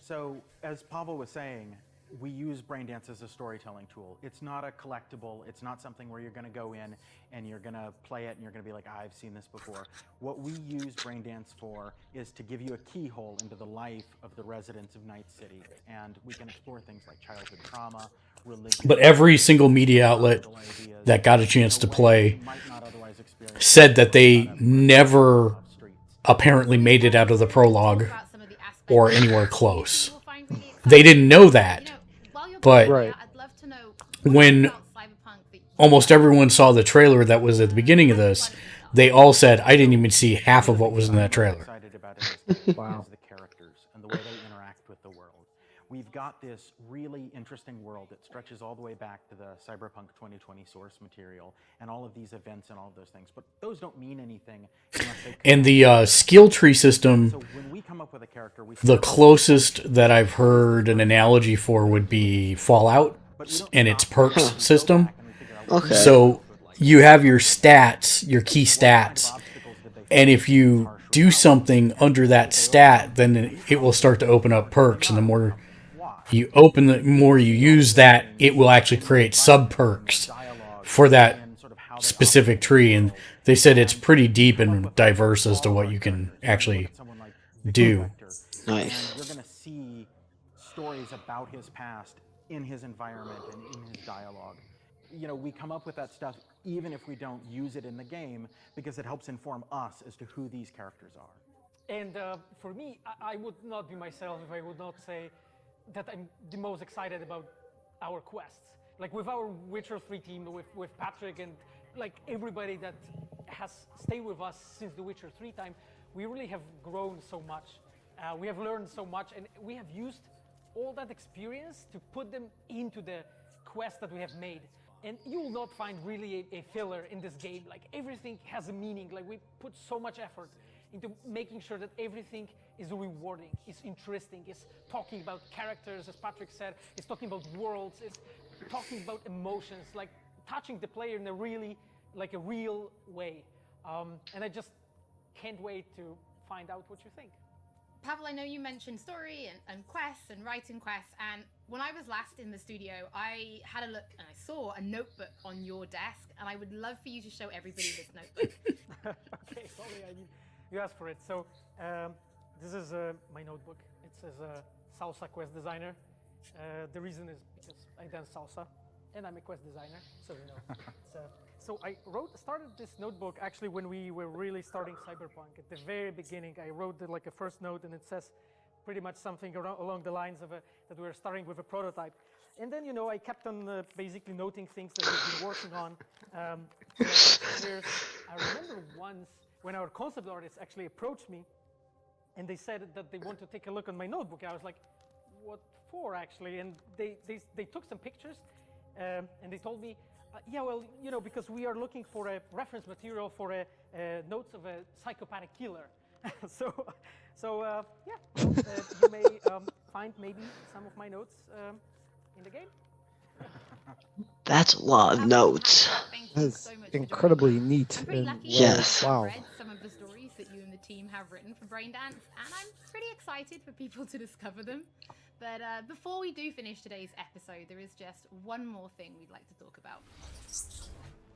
So, as Pavel was saying, we use Braindance as a storytelling tool. It's not a collectible. It's not something where you're going to go in and you're going to play it and you're going to be like, I've seen this before. What we use Braindance for is to give you a keyhole into the life of the residents of Night City. And we can explore things like childhood trauma, religion. But every single media outlet that got a chance to play said that they never apparently made it out of the prologue or anywhere close. They didn't know that. But when almost everyone saw the trailer that was at the beginning of this, they all said, I didn't even see half of what was in that trailer. Wow. The characters and the way they interact with the world. We've got this really interesting world that stretches all the way back to the Cyberpunk 2020 source material and all of these events and all of those things. But those don't mean anything unless they and the skill tree system, so when we come up with a character, the closest that I've heard an analogy for would be Fallout and its perks system. Okay. So you have your stats, your key stats, and if you do something under that stat, then it will start to open up perks, and the more you open, the more you use that, it will actually create sub perks for that specific tree. And they said it's pretty deep and diverse as to what you can actually do. Nice. And you're going to see stories about his past in his environment and in his dialogue. You know, we come up with that stuff even if we don't use it in the game because it helps inform us as to who these characters are. And for me, I would not be myself if I would not say that I'm the most excited about our quests. Like with our Witcher 3 team, with Patrick and like everybody that has stayed with us since the Witcher 3 time, we really have grown so much. We have learned so much, and we have used all that experience to put them into the quests that we have made. And you will not find really a filler in this game. Like everything has a meaning. Like we put so much effort into making sure that everything is rewarding, is interesting, is talking about characters, as Patrick said, is talking about worlds, is talking about emotions, like touching the player in a really, like a real way. And I just can't wait to find out what you think. Pavel, I know you mentioned story and quests and writing quests, and when I was last in the studio, I had a look and I saw a notebook on your desk, and I would love for you to show everybody this notebook. Okay, sorry, I mean, you asked for it. So this is my notebook. It says Salsa Quest Designer. The reason is because I dance salsa, and I'm a quest designer, so you know. So I started this notebook actually when we were really starting Cyberpunk. At the very beginning, I wrote like a first note, and it says pretty much something along the lines of that we were starting with a prototype. And then, you know, I kept on basically noting things that we've been working on. I remember once when our concept artists actually approached me, and they said that they want to take a look on my notebook. I was like, what for, actually? And they took some pictures, and they told me, yeah, well, you know, because we are looking for a reference material for notes of a psychopathic killer. so yeah, you may find maybe some of my notes in the game. That's a lot of notes. That's incredibly neat. And Yes. Wow. Read some of the stories that you and the team have written for Braindance, and I'm pretty excited for people to discover them. But before we do finish today's episode, there is just one more thing we'd like to talk about.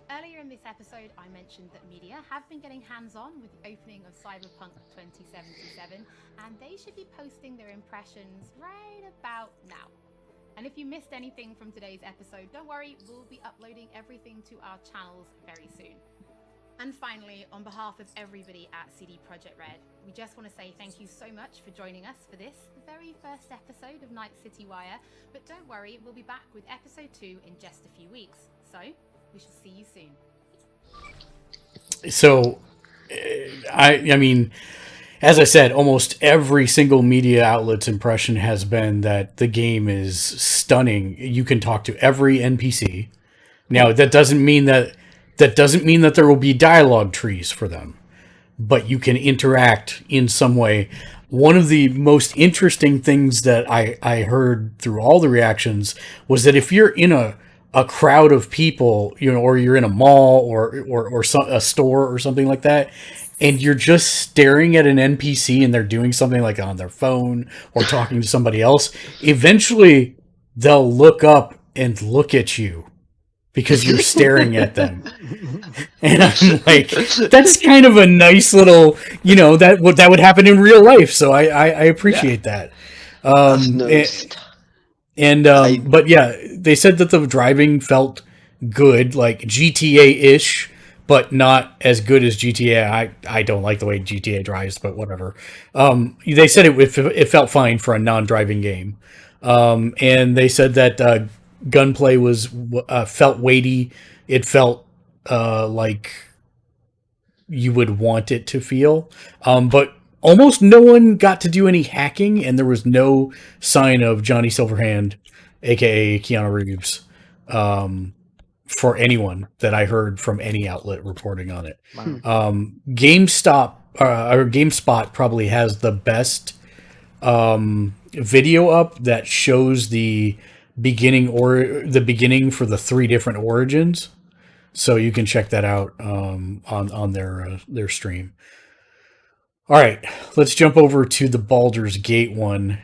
Earlier in this episode, I mentioned that media have been getting hands-on with the opening of Cyberpunk 2077, and they should be posting their impressions right about now. And if you missed anything from today's episode, don't worry, we'll be uploading everything to our channels very soon. And finally, on behalf of everybody at CD Projekt Red, we just want to say thank you so much for joining us for this, the very first episode of Night City Wire. But don't worry, we'll be back with episode 2 in just a few weeks. So, we shall see you soon. So, I mean, as I said, almost every single media outlet's impression has been that the game is stunning. You can talk to every NPC. Now, that doesn't mean that there will be dialogue trees for them, but you can interact in some way. One of the most interesting things that I heard through all the reactions was that if you're in a crowd of people, you know, or you're in a mall or a store or something like that, and you're just staring at an NPC and they're doing something like on their phone or talking to somebody else, eventually they'll look up and look at you because you're staring at them. And I'm like, that's kind of a nice little, that would happen in real life. So I appreciate that. But yeah, they said that the driving felt good, like GTA-ish, but not as good as GTA. I don't like the way GTA drives, but whatever. They said it felt fine for a non-driving game. And they said that gunplay felt weighty. It felt like you would want it to feel. But almost no one got to do any hacking, and there was no sign of Johnny Silverhand, aka Keanu Reeves, for anyone that I heard from any outlet reporting on it. Wow. GameSpot probably has the best video up that shows the beginning for the 3 different origins. So you can check that out on their stream. All right, let's jump over to the Baldur's Gate one.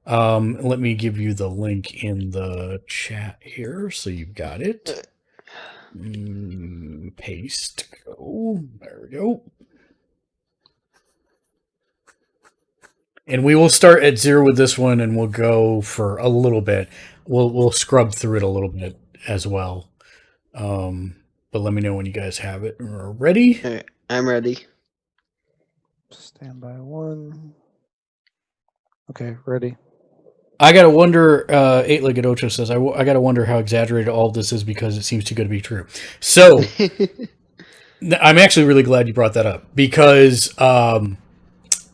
Let me give you the link in the chat here, so you've got it. Paste. Go. There we go. And we will start at 0 with this one, and we'll go for a little bit. We'll scrub through it a little bit as well. But let me know when you guys have it. Ready? All right, I'm ready. Stand by 1. Okay, ready. I gotta wonder, 8-Legged Ocho says, I gotta wonder how exaggerated all of this is because it seems too good to be true. So, I'm actually really glad you brought that up because,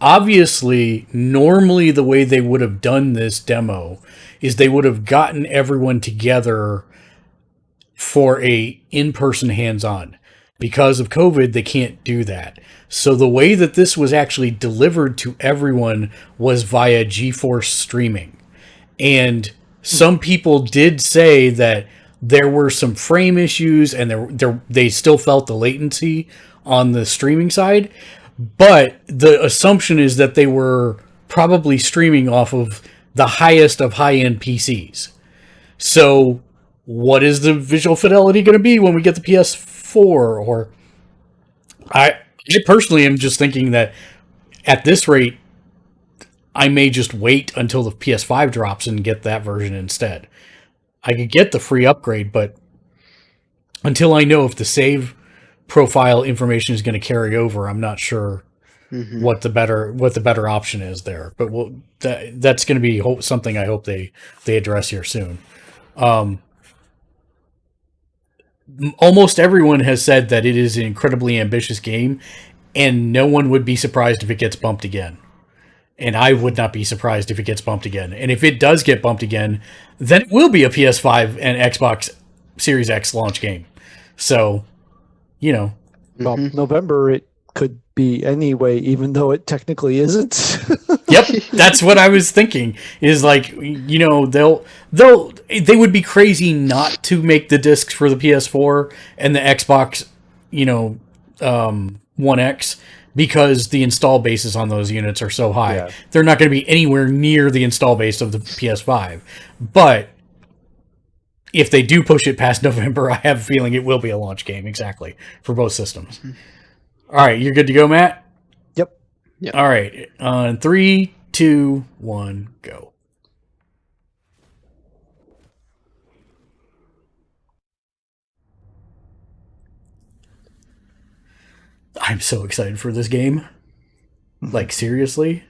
obviously, normally the way they would have done this demo is they would have gotten everyone together for a in-person hands-on. Because of COVID, they can't do that. So the way that this was actually delivered to everyone was via GeForce streaming. And some people did say that there were some frame issues and they still felt the latency on the streaming side. But the assumption is that they were probably streaming off of the highest of high-end PCs. So what is the visual fidelity going to be when we get the PS4? Or I personally am just thinking that at this rate, I may just wait until the PS5 drops and get that version instead. I could get the free upgrade, but until I know if the save profile information is going to carry over, I'm not sure what the better option is there. But that's going to be something I hope they address here soon. Almost everyone has said that it is an incredibly ambitious game, and no one would be surprised if it gets bumped again. And I would not be surprised if it gets bumped again. And if it does get bumped again, then it will be a PS5 and Xbox Series X launch game. So, Well, November it could be anyway, even though it technically isn't. Yep, that's what I was thinking. Is like, they would be crazy not to make the discs for the PS4 and the Xbox, One X, because the install bases on those units are so high. Yeah. They're not going to be anywhere near the install base of the PS5. But if they do push it past November, I have a feeling it will be a launch game, exactly, for both systems. All right, you're good to go, Matt? Yep. All right, on 3, 2, 1, go. I'm so excited for this game. Like, seriously?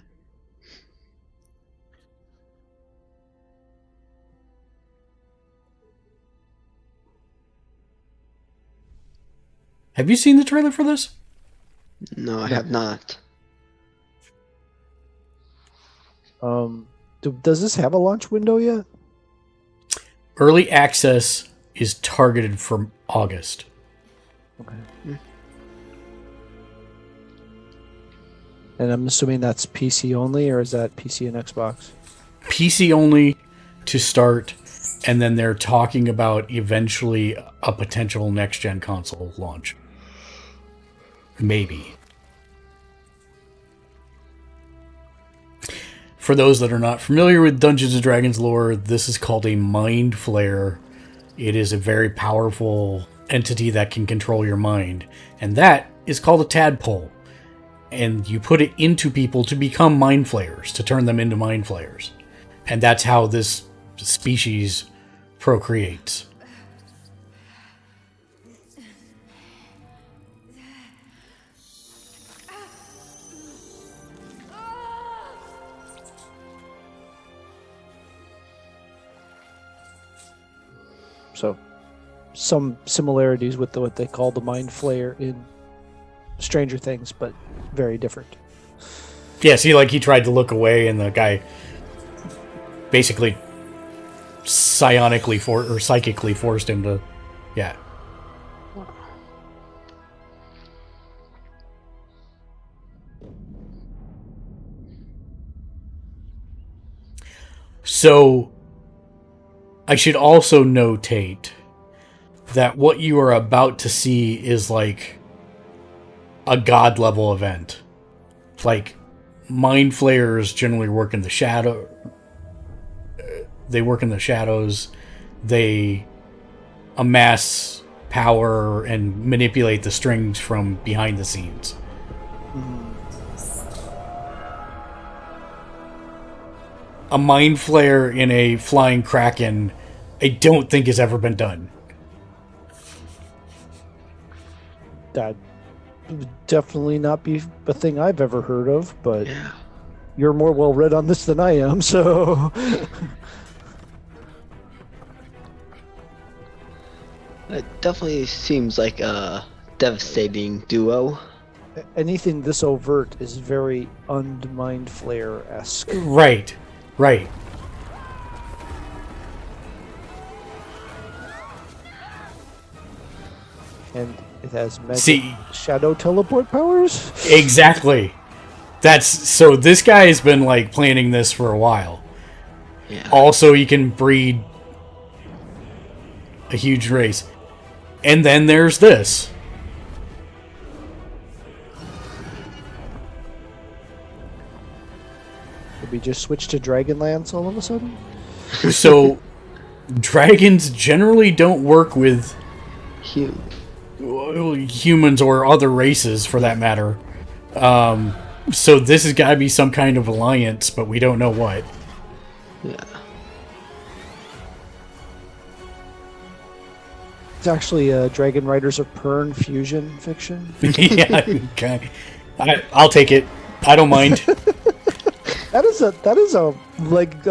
Have you seen the trailer for this? No, I have not. Does this have a launch window yet? Early access is targeted for August. Okay. And I'm assuming that's PC only, or is that PC and Xbox? PC only to start, and then they're talking about eventually a potential next-gen console launch. Maybe. for those that are not familiar with Dungeons and Dragons lore, this is called a mind flayer. It is a very powerful entity that can control your mind. And that is called a tadpole. And you put it into people to become mind flayers, to turn them into mind flayers. And that's how this species procreates. So, some similarities with what they call the Mind Flayer in Stranger Things, but very different. Yeah, see, like, he tried to look away, and the guy basically psychically forced him to, yeah. So, I should also notate that what you are about to see is like a god level event. Like, mind flayers generally work in the shadow. They work in the shadows. They amass power and manipulate the strings from behind the scenes. A mind flayer in a flying kraken, I don't think has ever been done. That would definitely not be a thing I've ever heard of, but Yeah. you're more well read on this than I am, so It definitely seems like a devastating duo. anything this overt is very Mind Flayer-esque. Right. And it has magic See- shadow teleport powers? Exactly. So this guy has been like planning this for a while. Yeah. Also, he can breed a huge race. And then there's this. Did we just switch to Dragonlance all of a sudden? So, dragons generally don't work with humans or other races, for that matter. So this has got to be some kind of alliance, but we don't know what. Yeah. It's actually Dragon Riders of Pern fusion fiction. Yeah, okay. I'll take it. I don't mind. That is a like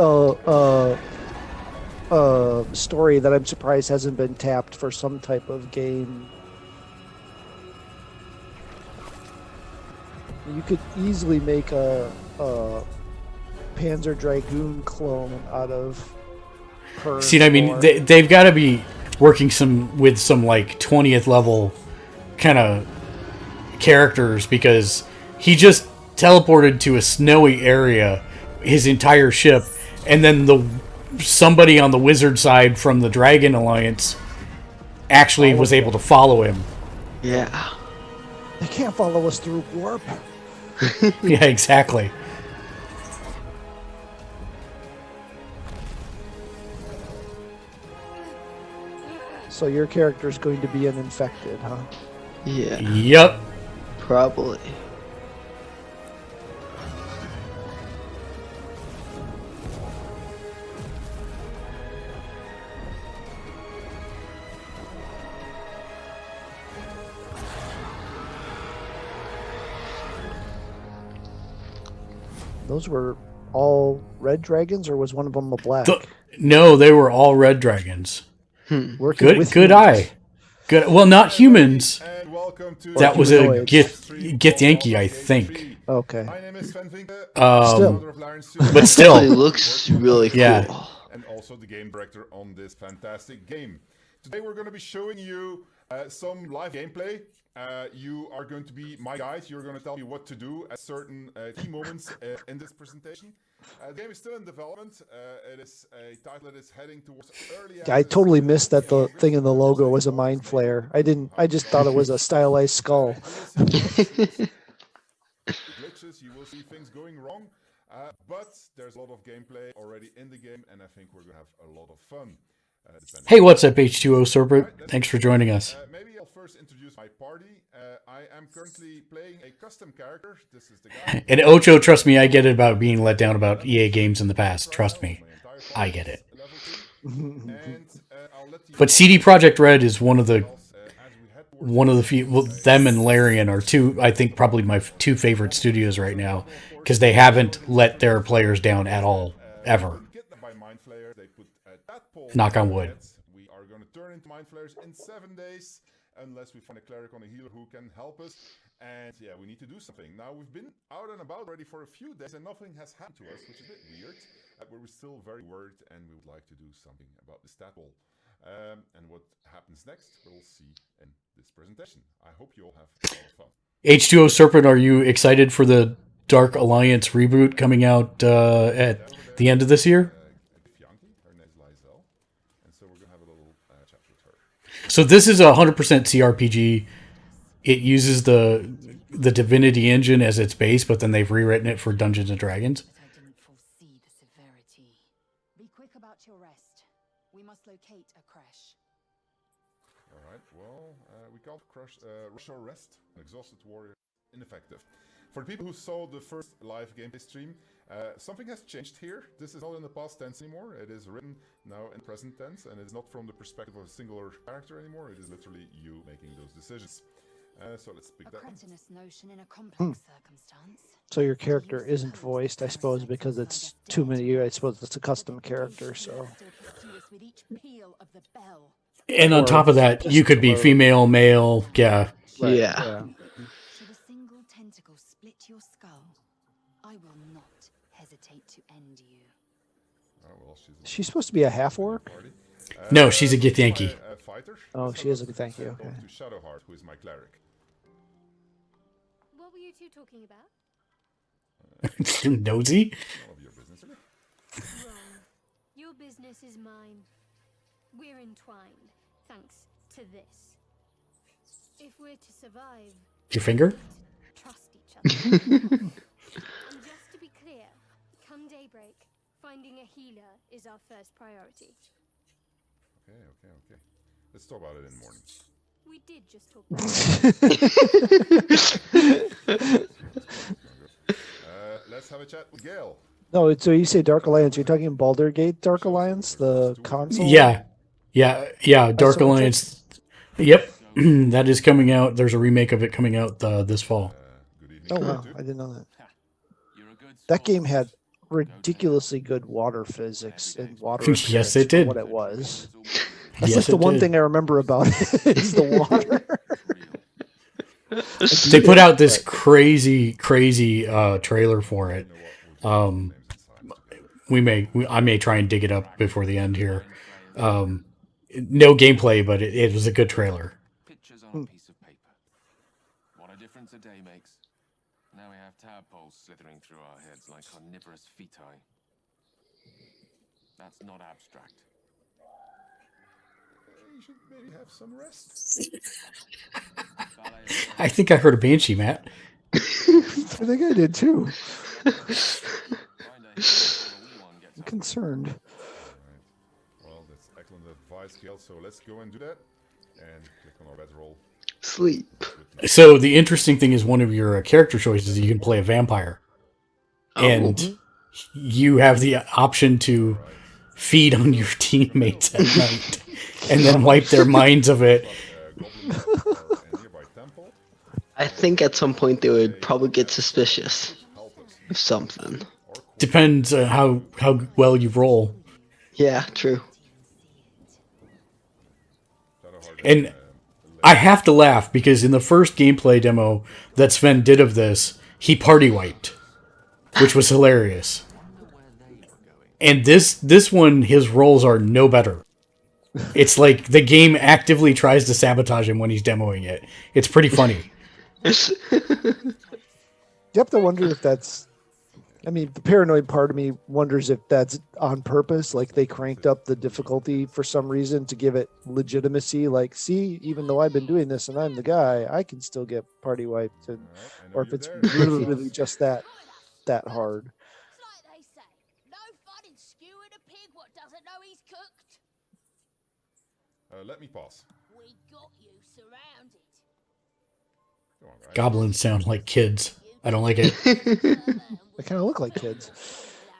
story that I'm surprised hasn't been tapped for some type of game. You could easily make a Panzer Dragoon clone out of her. See, I mean, they've got to be working with some like 20th level kind of characters, because he just teleported to a snowy area, his entire ship, and then somebody on the wizard side from the Dragon Alliance actually was able to follow him. Yeah. They can't follow us through warp. Yeah, exactly. So your character is going to be an infected, huh? Yeah. Yep. Probably. Those were all red dragons, or was one of them a black? No, they were all red dragons. Working with Good humans. eye. Good. Well, not humans. And welcome to That was a humanoids. get Yankee, I think. Okay. My name is Sven Vinke, Still. founder of Lion's But It still, looks really cool. Yeah. and also the game director on this fantastic game. Today we're going to be showing you some live gameplay. You are going to be my guide. You're going to tell me what to do at certain key moments in this presentation. The game is still in development. It is a title that is heading towards early I access. totally missed that the thing in the logo was a mind flare. I just thought it was a stylized skull. Glitches, you will see things going wrong. But there's a lot of gameplay already in the game, and I think we're going to have a lot of fun. Hey, what's up, H2O Serpent? Thanks for joining us. Maybe I'll first introduce my party. I am currently playing a custom character. This is the guy. And Ocho, trust me, I get it about being let down about EA games in the past. Trust me, I get it. But CD Projekt Red is one of the few. Well, them and Larian are two. I think probably my two favorite studios right now because they haven't let their players down at all ever. Knock on wood. We are going to turn into Mind Flayers in 7 days, unless we find a cleric on a healer who can help us. And yeah, we need to do something. Now, we've been out and about already for a few days, and nothing has happened to us, which is a bit weird. But we're still very worried, and we would like to do something about the stat wall. And what happens next, we'll see in this presentation. I hope you all have a lot of fun. H2O Serpent, are you excited for the Dark Alliance reboot coming out at the end of this year? So this is a 100% CRPG. It uses the Divinity engine as its base, but then they've rewritten it for Dungeons and Dragons. I didn't foresee the severity. Be quick about your rest. We must locate a crash. All right. Well, we can't rush or rest. An exhausted warrior, ineffective. For the people who saw the first live gameplay stream, something has changed here. This is not in the past tense anymore. It is written now in present tense, and it's not from the perspective of a singular character anymore. It is literally you making those decisions. So let's pick that one. Notion in a complex circumstance. So your character isn't voiced, I suppose, because it's too many. I suppose it's a custom character. So. And on top of that, you could be female, male. Yeah. Right, yeah. Should a single tentacle split your skull, I will not hesitate to end you. She's supposed to be a half-orc? No, she's a Githyanki. Oh, she is a Githyanki, okay. To Shadowheart, who is my cleric. What were you two talking about? Nosy? None of your business, really. Wrong. Your business is mine. We're entwined, thanks to this. If we're to survive... Your finger? Trust each other. And just to be clear, come daybreak, finding a healer is our first priority. Okay. Let's talk about it in the morning. We did just talk about it. Let's have a chat with Gale. No, so you say Dark Alliance. You're talking Baldur Gate Dark Alliance, the console? Yeah. Dark Alliance. Yep. That is coming out. There's a remake of it coming out this fall. Oh, wow. I didn't know that. That game had ridiculously good water physics and water. Yes, it did. What it was. That's just the one thing I remember about it is the water. They put out this crazy trailer for it. I may try and dig it up before the end here. No gameplay, but it was a good trailer. Pictures on a piece of paper. What a difference a day makes. Now we have tadpoles slithering through our heads like carnivorous feti. That's not abstract. You should maybe have some rest. I think I heard a banshee, Matt. I think I did too. I'm concerned. Well, that's excellent advice, Gail. So let's go and do that. And click on our bedroll. Sleep. So the interesting thing is one of your character choices is you can play a vampire. And you have the option to feed on your teammates at night and then wipe their minds of it. I think at some point they would probably get suspicious of something. Depends how well you roll. Yeah, true. And I have to laugh because in the first gameplay demo that Sven did of this, he party wiped, which was hilarious. And this one, his rolls are no better. It's like the game actively tries to sabotage him when he's demoing it. It's pretty funny. You have to wonder if that's... I mean, the paranoid part of me wonders if that's on purpose, like they cranked up the difficulty for some reason to give it legitimacy. Like, see, even though I've been doing this and I'm the guy, I can still get party wiped. And, or if it's really just that hard. let me pass. We got you surrounded. Come on, guys. Goblins sound like kids. I don't like it. They kind of look like kids.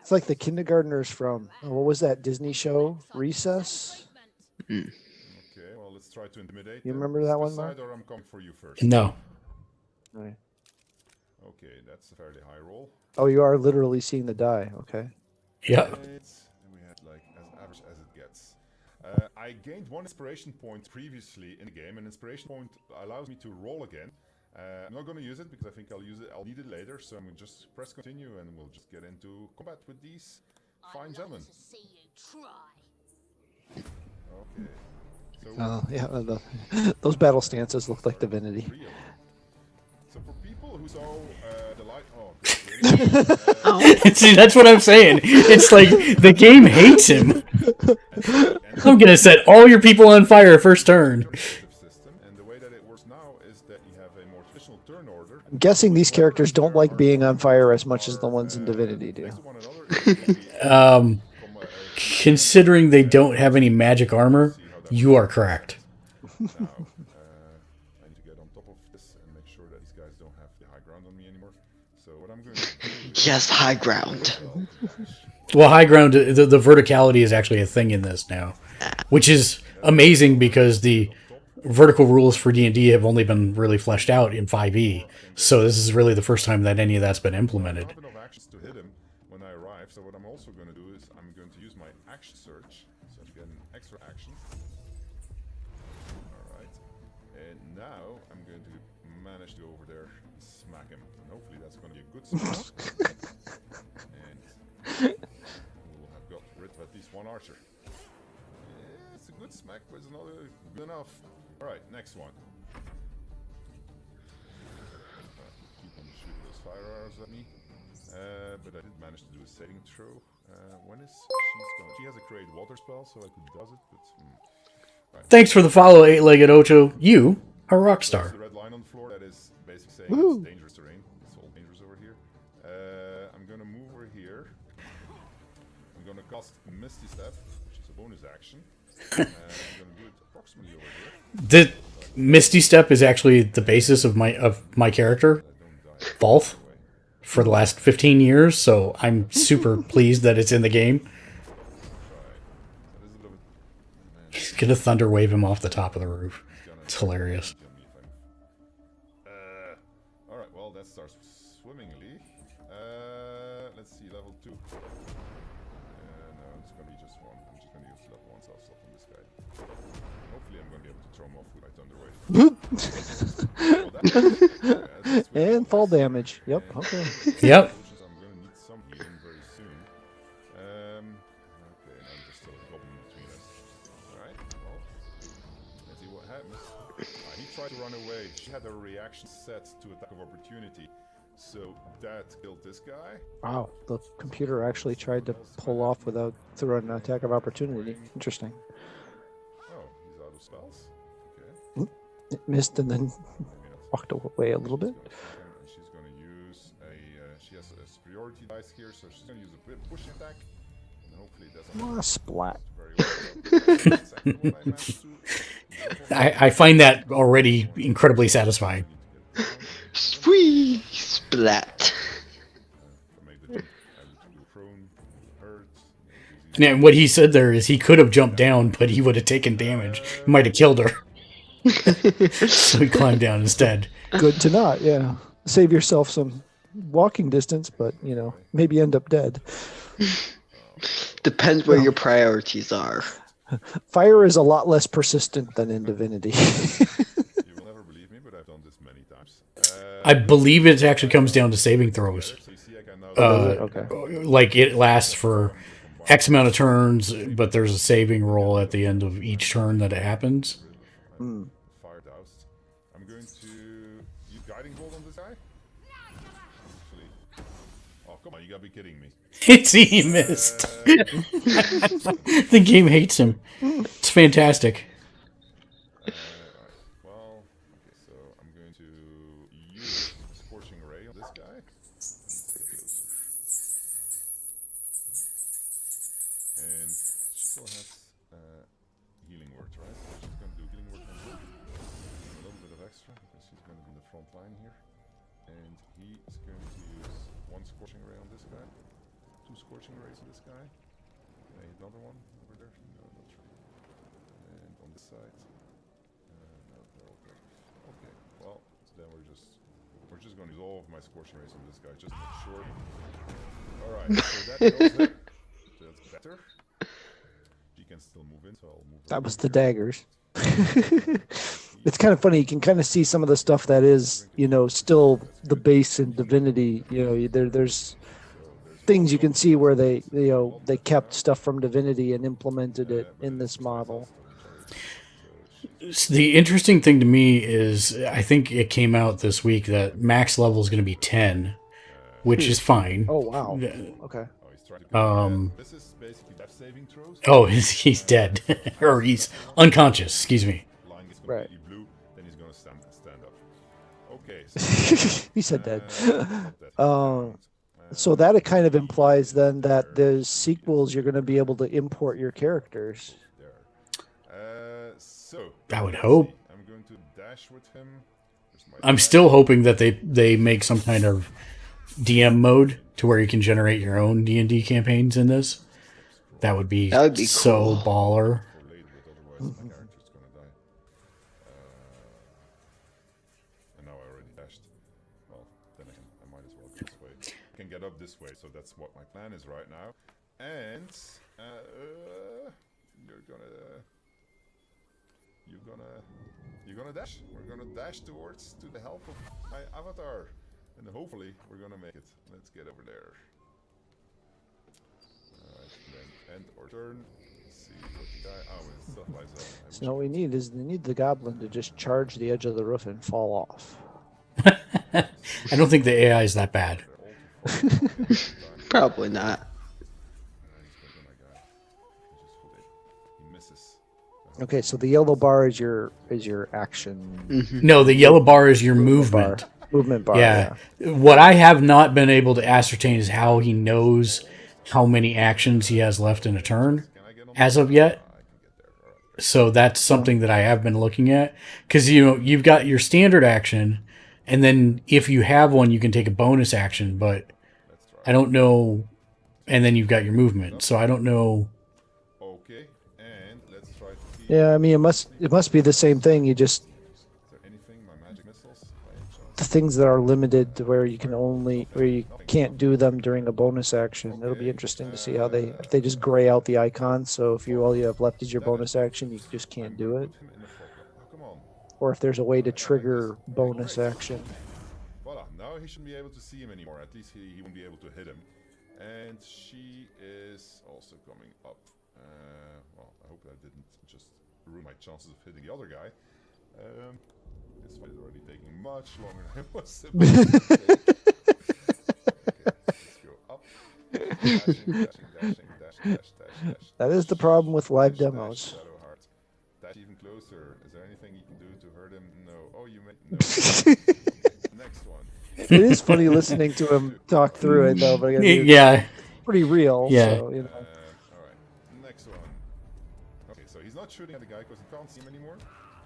It's like the kindergartners from what was that Disney show, Recess? Okay, well, let's try to intimidate You them. remember that one, Decide Mark? or I'm coming for you first. No. Right. Okay, that's a fairly high roll. Oh, you are literally seeing the die. Okay. Yep. And we had like as average as it gets. I gained 1 inspiration point previously in the game. An inspiration point allows me to roll again. I'm not going to use it because I think I'll need it later. So I'm going to just press continue and we'll just get into combat with these fine gentlemen. Okay. So Yeah, those battle stances look like Divinity. So for people who saw the light, See, that's what I'm saying. It's like the game hates him. I'm gonna set all your people on fire first turn. And the way that it works now is that you have a more traditional turn order. I'm guessing these characters don't like being on fire as much as the ones in Divinity do. Considering they don't have any magic armor, you are correct. Now, I need to get on top of this and make sure that these guys don't have the high ground on me anymore. So what I'm going to do is... Yes, high ground. Well, high ground, the verticality is actually a thing in this now, which is amazing because the vertical rules for D&D have only been really fleshed out in 5e. So this is really the first time that any of that's been implemented. I don't have enough actions to hit him when I arrive, so what I'm also going to do is I'm going to use my action search, so I get an extra action. Alright, and now I'm going to manage to go over there and smack him, and hopefully that's going to be a good smack. And we'll have got rid of at least one archer. Yeah, it's a good smack, but it's not good enough. Alright, next one. Keep on shooting those fire arrows at me. But I did manage to do a saving throw. When is she's gone? She has a create water spell, so I could does it, but... Right. Thanks for the follow, 8-Legged Ocho. You are a rock That's star. the red line on the floor. That is basically saying Woo. it's dangerous terrain. It's all dangerous over here. I'm gonna move over here. I'm gonna cast Misty Step, which is a bonus action. I'm gonna do it approximately over here. The Misty Step is actually the basis of my character, Valth, for the last 15 years, so I'm super pleased that it's in the game. He's gonna thunder wave him off the top of the roof. It's hilarious. Alright, well that starts swimmingly. Let's see, level 2. No, it's gonna be just 1. I'm just gonna use level 1 self on this guy. Hopefully I'm gonna be able to throw him off with my thunder wave. And fall damage. Yep. Okay. Yep. I'm gonna need some healing very soon. Okay, and I'm just still a goblin between us. Alright, well, let's see what happens. He tried to run away. She had a reaction set to attack of opportunity. So that killed this guy. Wow. The computer actually tried to pull off without throwing an attack of opportunity. Interesting. Oh, he's out of spells. Okay. It missed and then walked away a little bit. And she's going to use she has a superiority dice here, so she's going to use a bit push attack. And hopefully it doesn't... Splat. I find that already incredibly satisfying. Sweet splat. And what he said there is he could have jumped down, but he would have taken damage. Might have killed her. So he climbed down instead. Good to not, yeah. Save yourself some walking distance, but, maybe end up dead. Depends where your priorities are. Fire is a lot less persistent than in Divinity. You will never believe me, but I've done this many times. I believe it actually comes down to saving throws. Like it lasts for X amount of turns, but there's a saving roll at the end of each turn that it happens. Fire doused. I'm going to use guiding bolt on this guy. Actually, oh come on, you gotta be kidding me. He missed. The game hates him. It's fantastic. Well, okay, so I'm going to use Scorching Ray on this guy. And she still has healing words, right? So she's 2 scorching rays on this guy. Can I hit another one over there? No, not really. And on this side. No, they're all dead. Okay, well, then we're just going to use all of my scorching rays on this guy just to make sure. Alright, so that kills him. That's better. She can still move in, so I'll move. That was the daggers. It's kind of funny. You can kind of see some of the stuff that is, still the base in Divinity. There's things you can see where they kept stuff from Divinity and implemented it in this model. The interesting thing to me is I think it came out this week that max level is going to be 10, which is fine. Oh wow. Okay. This is basically death saving throws. Oh, he's dead. Or he's unconscious, excuse me. Right. Blue, then he's going to stand up. Okay. So, he said dead. So that it kind of implies then that the sequels you're going to be able to import your characters. So I would hope. I'm going to dash with him. I'm still hoping that they make some kind of DM mode to where you can generate your own D&D campaigns in this. That would be so cool. baller. And now I already dashed. Well, then I might as well go this way. I can get up this way, so that's what my plan is right now. And you're gonna dash. We're gonna dash to the help of my avatar, and hopefully we're gonna make it. Let's get over there. Alright, then end or turn. Let's see what the guy. Oh, it still lies up. So what we need is the goblin to just charge the edge of the roof and fall off. I don't think the AI is that bad. Probably not. Okay, so the yellow bar is your action. No, the yellow bar is your movement. Movement bar. Yeah. What I have not been able to ascertain is how he knows how many actions he has left in a turn as of yet. So that's something that I have been looking at. Because, you've got your standard action, and then if you have one, you can take a bonus action, but I don't know. And then you've got your movement. So I don't know. Okay, and let's try to keep. Yeah, I mean it must be the same thing. You just the things that are limited to where you can't do them during a bonus action. It'll be interesting to see how if they just gray out the icons. So if all you have left is your bonus action, you just can't do it. Or if there's a way to trigger bonus action. Voila, now he shouldn't be able to see him anymore. At least he won't be able to hit him. And she is also coming up. Well, I hope that didn't just ruin my chances of hitting the other guy. This fight is already taking much longer than it was supposed to take. Okay, let's go up. Dashing. That is the problem with live demos. Dash even closer. Is there anything you can do to hurt him? No. Oh, you made no. Next one. It is funny listening to him talk through it, though. But yeah, pretty real. Yeah. So, all right. Next one. Okay, so he's not shooting at the guy because he can't see him anymore.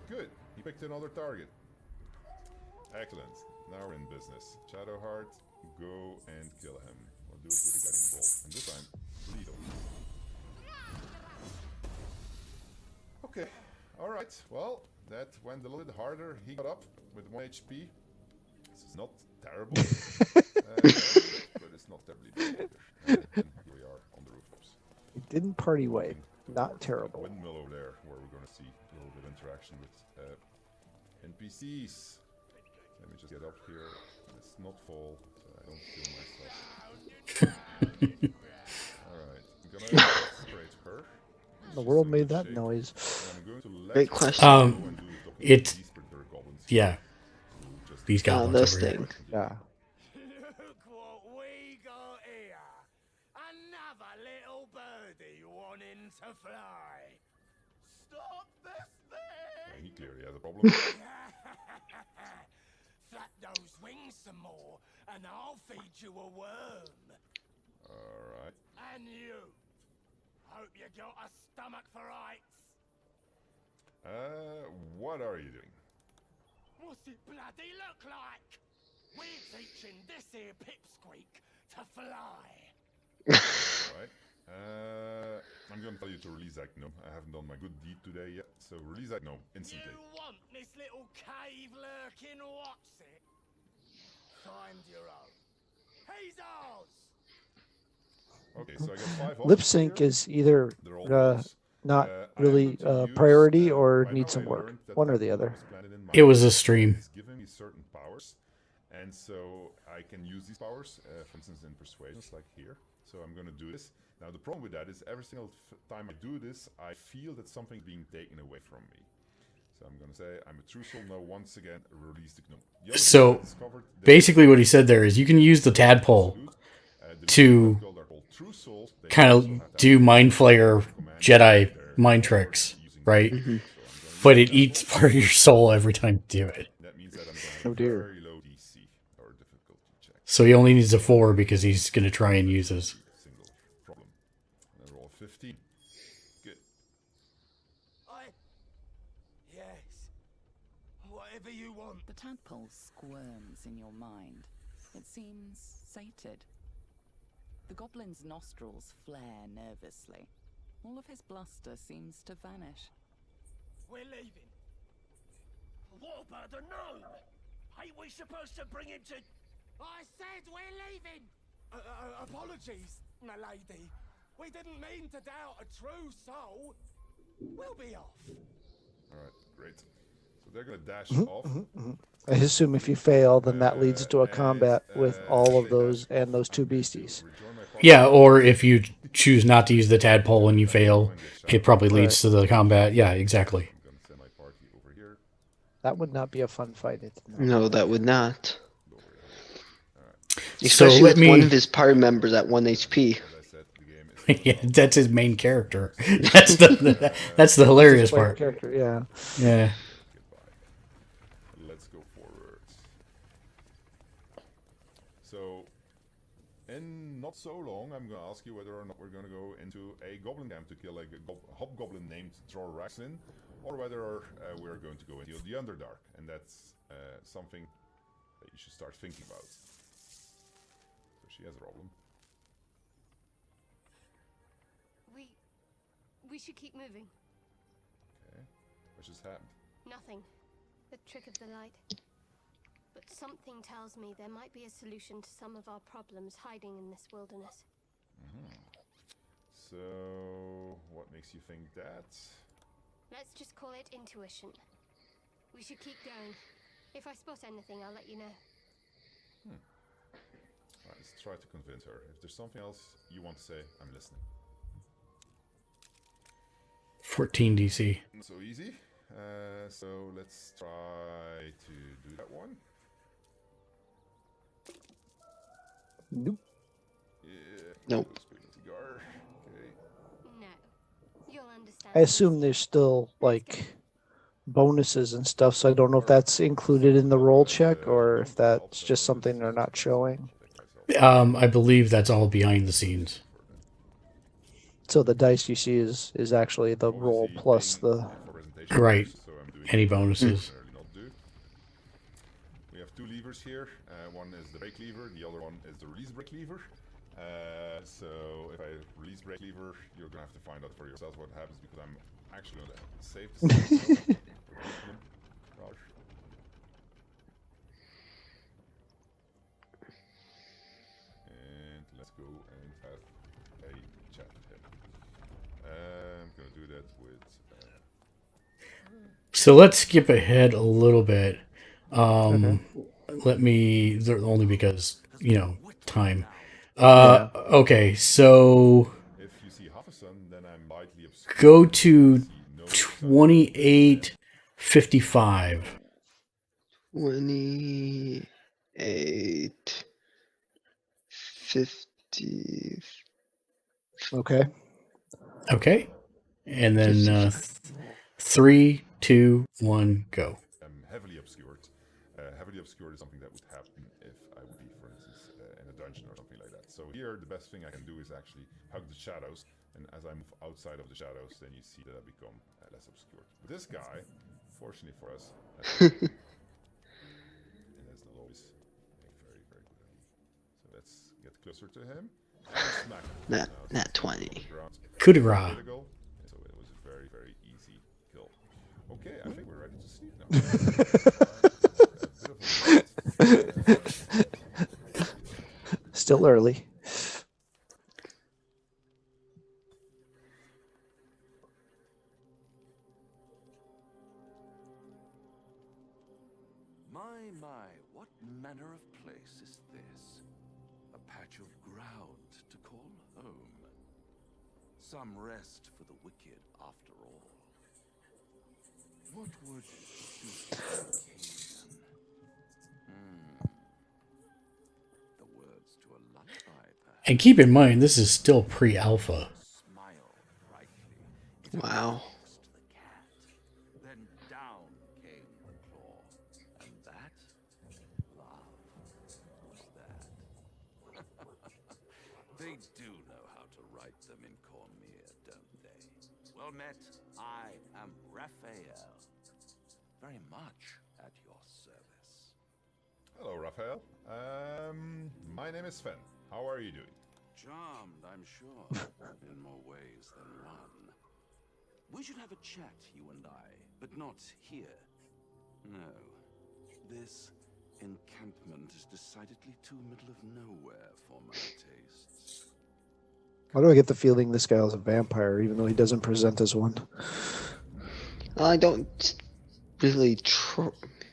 Good. He picked another target. Excellent. Now we're in business. Shadowheart, go and kill him. We'll do it with the guiding bolt. And this time, lethal. Okay. Alright. Well, that went a little bit harder. He got up with 1 HP. This is not terrible. But it's not terribly bad either. And here we are on the rooftops. It didn't party way. Not terrible. Windmill over there, where we're going to see a little bit of interaction with NPCs. Let me just get up here. Let's not fall, so I don't kill myself. Alright, I'm gonna sprite her. The world made that noise. Great question. Yeah. These goblins this over here. thing. Yeah. Look what we got here. Another little birdie wanting to fly. Stop this thing! He clearly has a problem. Flap those wings some more, and I'll feed you a worm. Alright. And you. Hope you got a stomach for rights. What are you doing? What's it bloody look like? We're teaching this here pipsqueak to fly. Alright. I'm gonna tell you to release that gnome. I haven't done my good deed today yet, so release that gnome instantly. You want this little cave lurking what's it? Find your own. He's ours! Okay, so I got 5 Lip options sync here. is either They're all yours. not I am really going to use, priority or by needs now some I work. learned that One or the Aquaman other. was planted in my It was a mind. stream. It's giving me certain powers, and so I can use these powers, for instance, in persuasions, like here. So I'm going to do this. Now the problem with that is every single time I do this, I feel that something's being taken away from me. So I'm going to say, I'm a true soul now, once again, release the gnome. The other thing I So discovered, basically what he said there is you can use the tadpole to kind of do mind flayer Jedi mind tricks, right? But it eats part of your soul every time you do it. That means that I'm going Oh dear. very low DC or difficulty check. So he only needs a 4 because he's going to try and use his. Single problem. And roll 15. Good. Yes. Whatever you want. The tadpole squirms in your mind. It seems sated. The goblin's nostrils flare nervously. All of his bluster seems to vanish. We're leaving. What about the gnome? Ain't we supposed to bring him to... I said we're leaving! Apologies, my lady. We didn't mean to doubt a true soul. We'll be off. Alright, great. So they're going to dash Mhm, off. mhm, mhm. I assume if you fail, then that leads to a combat with all of those and those two beasties. Yeah, or if you choose not to use the tadpole and you fail, it probably leads to the combat. Yeah, exactly. I'm going to send my party over here. That would not be a fun fight. No, that would not. So Especially let with one me- of his party members at 1 HP. Yeah, that's his main character. That's the hilarious part. Character, yeah. Yeah. Let's go forward. So, in not so long, I'm going to ask you whether or not we're going to go into a goblin camp to kill a hobgoblin named Droraxin, or whether we're going to go into the Underdark, and that's something that you should start thinking about. So she has a problem. We should keep moving. Okay, what just happened? Nothing. The trick of the light. But something tells me there might be a solution to some of our problems hiding in this wilderness. So, what makes you think that? Let's just call it intuition. We should keep going. If I spot anything, I'll let you know. Alright, let's try to convince her. If there's something else you want to say, I'm listening. 14 DC. Not so easy. So let's try to do that one. Nope. Yeah. Nope. Cigar. Okay. No. You'll understand. I assume there's still like bonuses and stuff, so I don't know if that's included in the roll check or if that's just something they're not showing. I believe that's all behind the scenes. So the dice you see is actually the roll plus the Right. Any bonuses? We have two levers here. One is the brake lever, the other one is the release brake lever. So if I release brake lever, you're gonna have to find out for yourselves what happens, because I'm actually gonna save the and let's go and have a chat with him. I'm gonna do that with. So let's skip ahead a little bit. Let me, only because, time. Okay, so If you see half a sun, then I'm lightly obscure. go to 2855. 28, 50. Okay. Okay. And then 3, 2, 1, go. I'm heavily obscured. Heavily obscured is something that would happen if I would be, for instance, in a dungeon or something like that. So here, the best thing I can do is actually hug the shadows, and as I move outside of the shadows, then you see that I become less obscured. But this guy, fortunately for us, it does not always make very, very good ID. So let's get closer to him. Nat 20. Coup de grace. So it was a very, very easy kill. Okay, I think we're ready to sleep now. Still early. My, what manner of place is this? A patch of ground to call home. Some rest for the wicked, after all. What would suit the occasion? The words to a lullaby, perhaps. And keep in mind, this is still pre-alpha. Wow. Then down came the claw, and that love was that. They do know how to write them in Cormier, don't they? Well met, I am Raphael. Very much at your service. Hello, Raphael. My name is Sven. How are you doing? Charmed, I'm sure, in more ways than one. We should have a chat, you and I, but not here. No. This encampment is decidedly too middle of nowhere for my tastes. Why do I get the feeling this guy is a vampire, even though he doesn't present as one? I don't really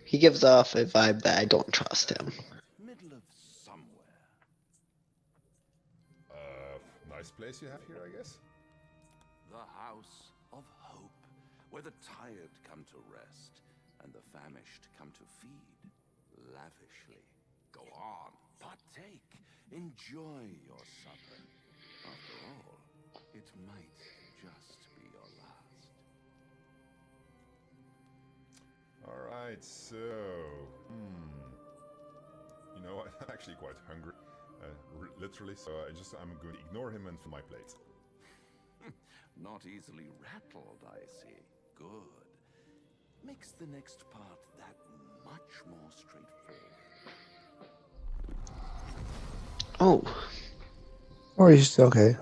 he gives off a vibe that I don't trust him. Middle of somewhere. Nice place you have here, I guess. The House of Hope, where the tired come to rest and the famished come to feed lavishly. Go on, partake, enjoy your supper. After all, it might just be your last. All right, so you know, I'm actually quite hungry, literally. So I'm going to ignore him and fill my plate. Not easily rattled, I see. Good. Makes the next part that much more straightforward. Oh. Or he's okay.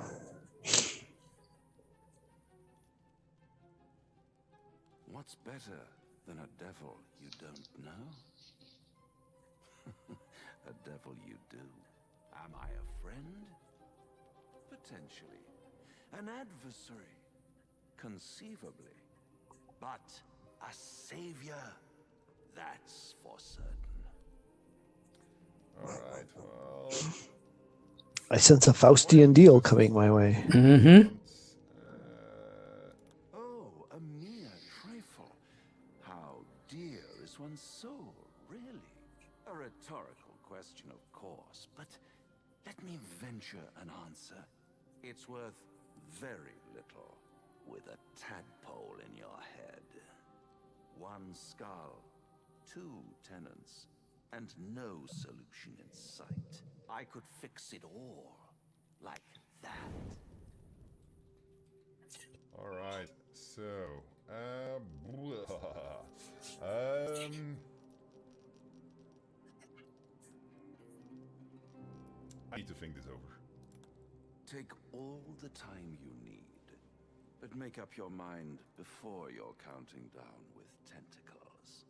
What's better than a devil you don't know? A devil you do. Am I a friend? Potentially. An adversary? Conceivably. But a savior? That's for certain. Alright, well... I sense a Faustian deal coming my way. Mm-hmm. Oh, a mere trifle. How dear is one's soul, really? A rhetorical question, of course, but let me venture an answer. It's worth very little, with a tadpole in your head. One skull, two tenants, and no solution in sight. I could fix it all, like that. Alright, so... I need to think this over. Take all the time you need, but make up your mind before you're counting down with tentacles.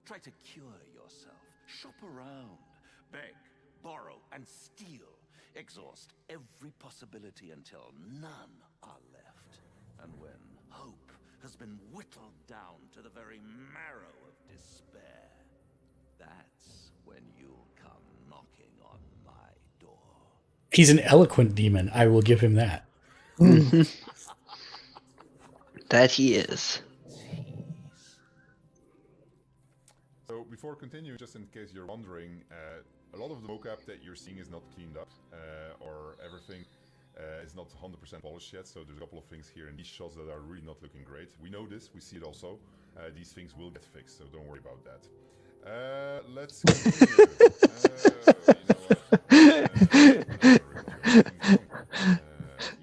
Try to cure yourself. Shop around. Beg, borrow, and steal. Exhaust every possibility until none are left. And when hope has been whittled down to the very marrow of despair, that's when you'll come knocking on my door. He's an eloquent demon. I will give him that. That he is. So before continuing, just in case you're wondering, a lot of the mocap that you're seeing is not cleaned up, or everything is not 100% polished yet. So there's a couple of things here in these shots that are really not looking great. We know this, we see it also. These things will get fixed, so don't worry about that. Let's continue.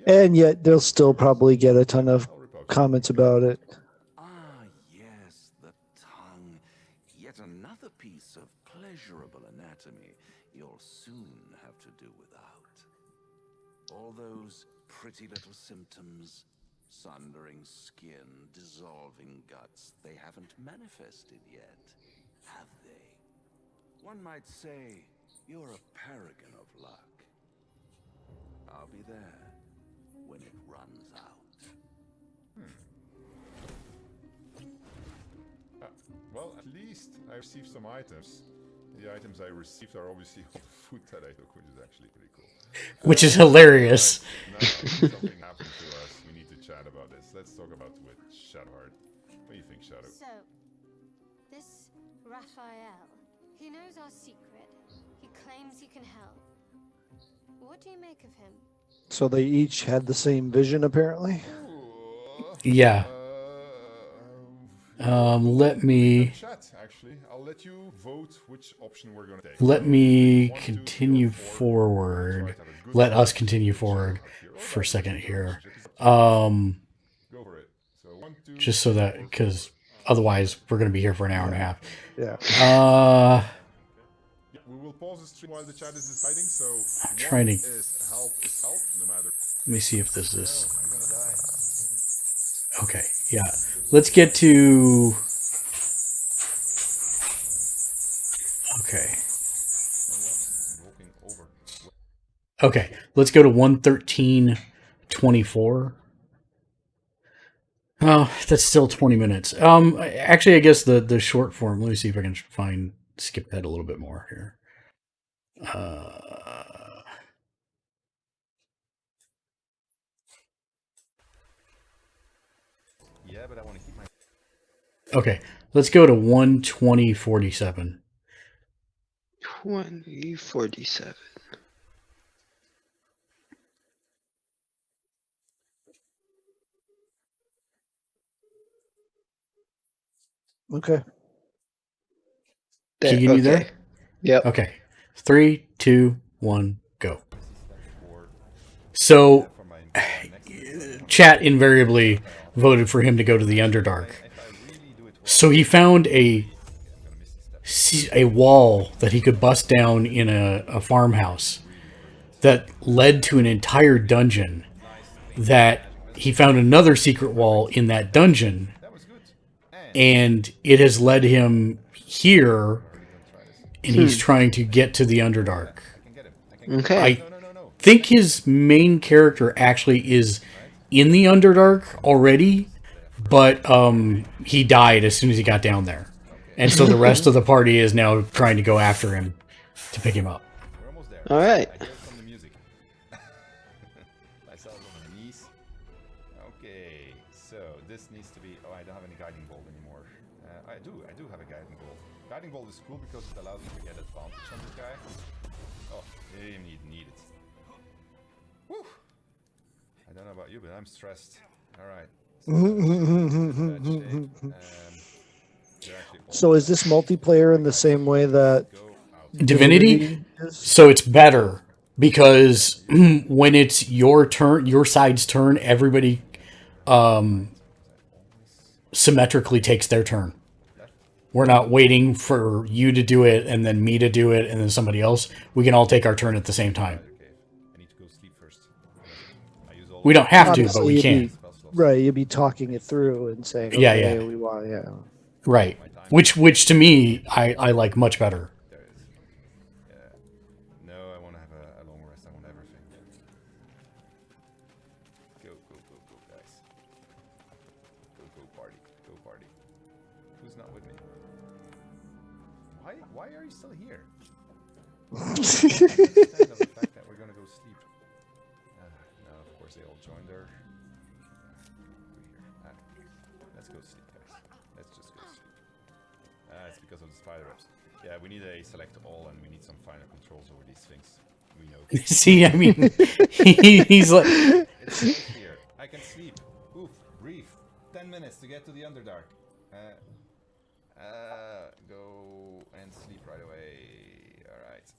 And yet they'll still probably get a ton of comments about it. Ah, yes, the tongue. Yet another piece of pleasurable anatomy you'll soon have to do without. All those pretty little symptoms, sundering skin, dissolving guts, they haven't manifested yet, have they? One might say you're a paragon of luck. I'll be there when it runs out. Well, at least I received some items. The items I received are obviously all the food that I took, which is actually pretty cool. Which is hilarious. Right. Now, something happened to us. We need to chat about this. Let's talk about with Shadowheart. What do you think, Shadow? So, this Raphael, he knows our secret. He claims he can help. What do you make of him? So they each had the same vision, apparently. Yeah. Let me Chat, actually. I'll let you vote which option we're going to take. let me continue forward. Let us continue forward for a second here. Go for it. So 1, 2, Just so that, because otherwise we're going to be here for an hour and a half. Yeah. We will pause the stream while the chat is deciding. So I'm trying to. is help, no matter. Let me see if this is. I'm gonna die. Okay, yeah. Let's get to. Okay. Okay, let's go to 1:13:24. Oh, that's still 20 minutes. Actually, I guess the short form. Let me see if I can skip ahead a little bit more here. Yeah, but I want to keep my. Okay, let's go to 1:20:47. 2047. Okay. Keegan, you there? Yep. Okay. 3, 2, 1, go. So, chat invariably voted for him to go to the Underdark. So he found a wall that he could bust down in a farmhouse that led to an entire dungeon. That he found another secret wall in that dungeon, and it has led him here, and he's trying to get to the Underdark. Okay. I think his main character actually is in the Underdark already, but he died as soon as he got down there. And so the rest of the party is now trying to go after him to pick him up. All right. Okay, so this needs to be. Oh, I don't have any guiding bolt anymore. I do have a guiding bolt. Guiding bolt is cool because it allows me to get advantage on this guy. Oh, I didn't even need it. Woo! I don't know about you, but I'm stressed. All right. So is this multiplayer in the same way that Divinity? So it's better because when it's your turn, your side's turn, everybody symmetrically takes their turn. We're not waiting for you to do it and then me to do it and then somebody else. We can all take our turn at the same time. We don't have to, but we can. Right, you'd be talking it through and saying, Yeah, okay, yeah. we want, yeah. Right. Which to me, I like much better. No, I want to have a long rest. I want everything. Go, guys. Go, party. Go, party. Who's not with me? Why are you still here? I understand the fact that we're gonna go sleep. No, of course they all joined her. Let's go sleep, guys. Let's just go sleep. It's because of the spider reps. Yeah, we need a select all, and we need some finer controls over these things. We know. See, I mean, he's like... It's safe here. I can sleep. Oof, breathe. 10 minutes to get to the Underdark. Go and sleep right away. Alright.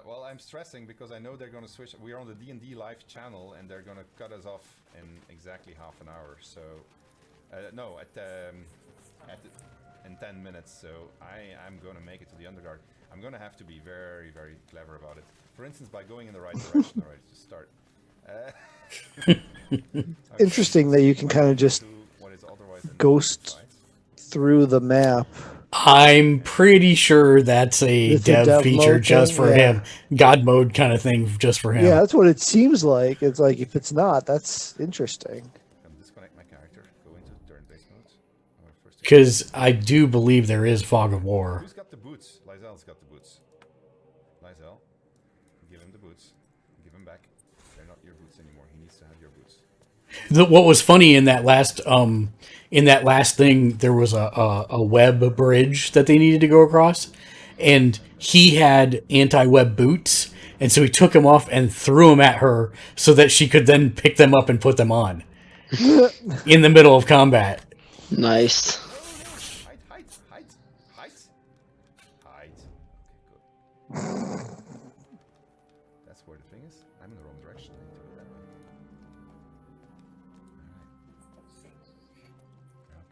Well, I'm stressing because I know they're going to switch. We're on the D&D live channel, and they're going to cut us off in exactly half an hour. So, no, in 10 minutes, so I'm gonna make it to the Underdark. I'm gonna have to be very, very clever about it. For instance, by going in the right direction. All right, just start. Interesting that you can kind of just ghost through the map. I'm pretty sure that's a It's a dev dev feature mode just thing, for yeah. him. God mode kind of thing just for him. Yeah, that's what it seems like. It's like if it's not, that's interesting. Disconnect my character. Go into turn-based mode. Because I do believe there is Fog of War. Who's got the boots? Lysel's got the boots. Lysel, give him the boots. Give him back. They're not your boots anymore. He needs to have your boots. What was funny in that last thing, there was a web bridge that they needed to go across, and he had anti-web boots, and so he took them off and threw them at her so that she could then pick them up and put them on in the middle of combat. Nice. That's where the thing is. I'm in the wrong direction. I need to go that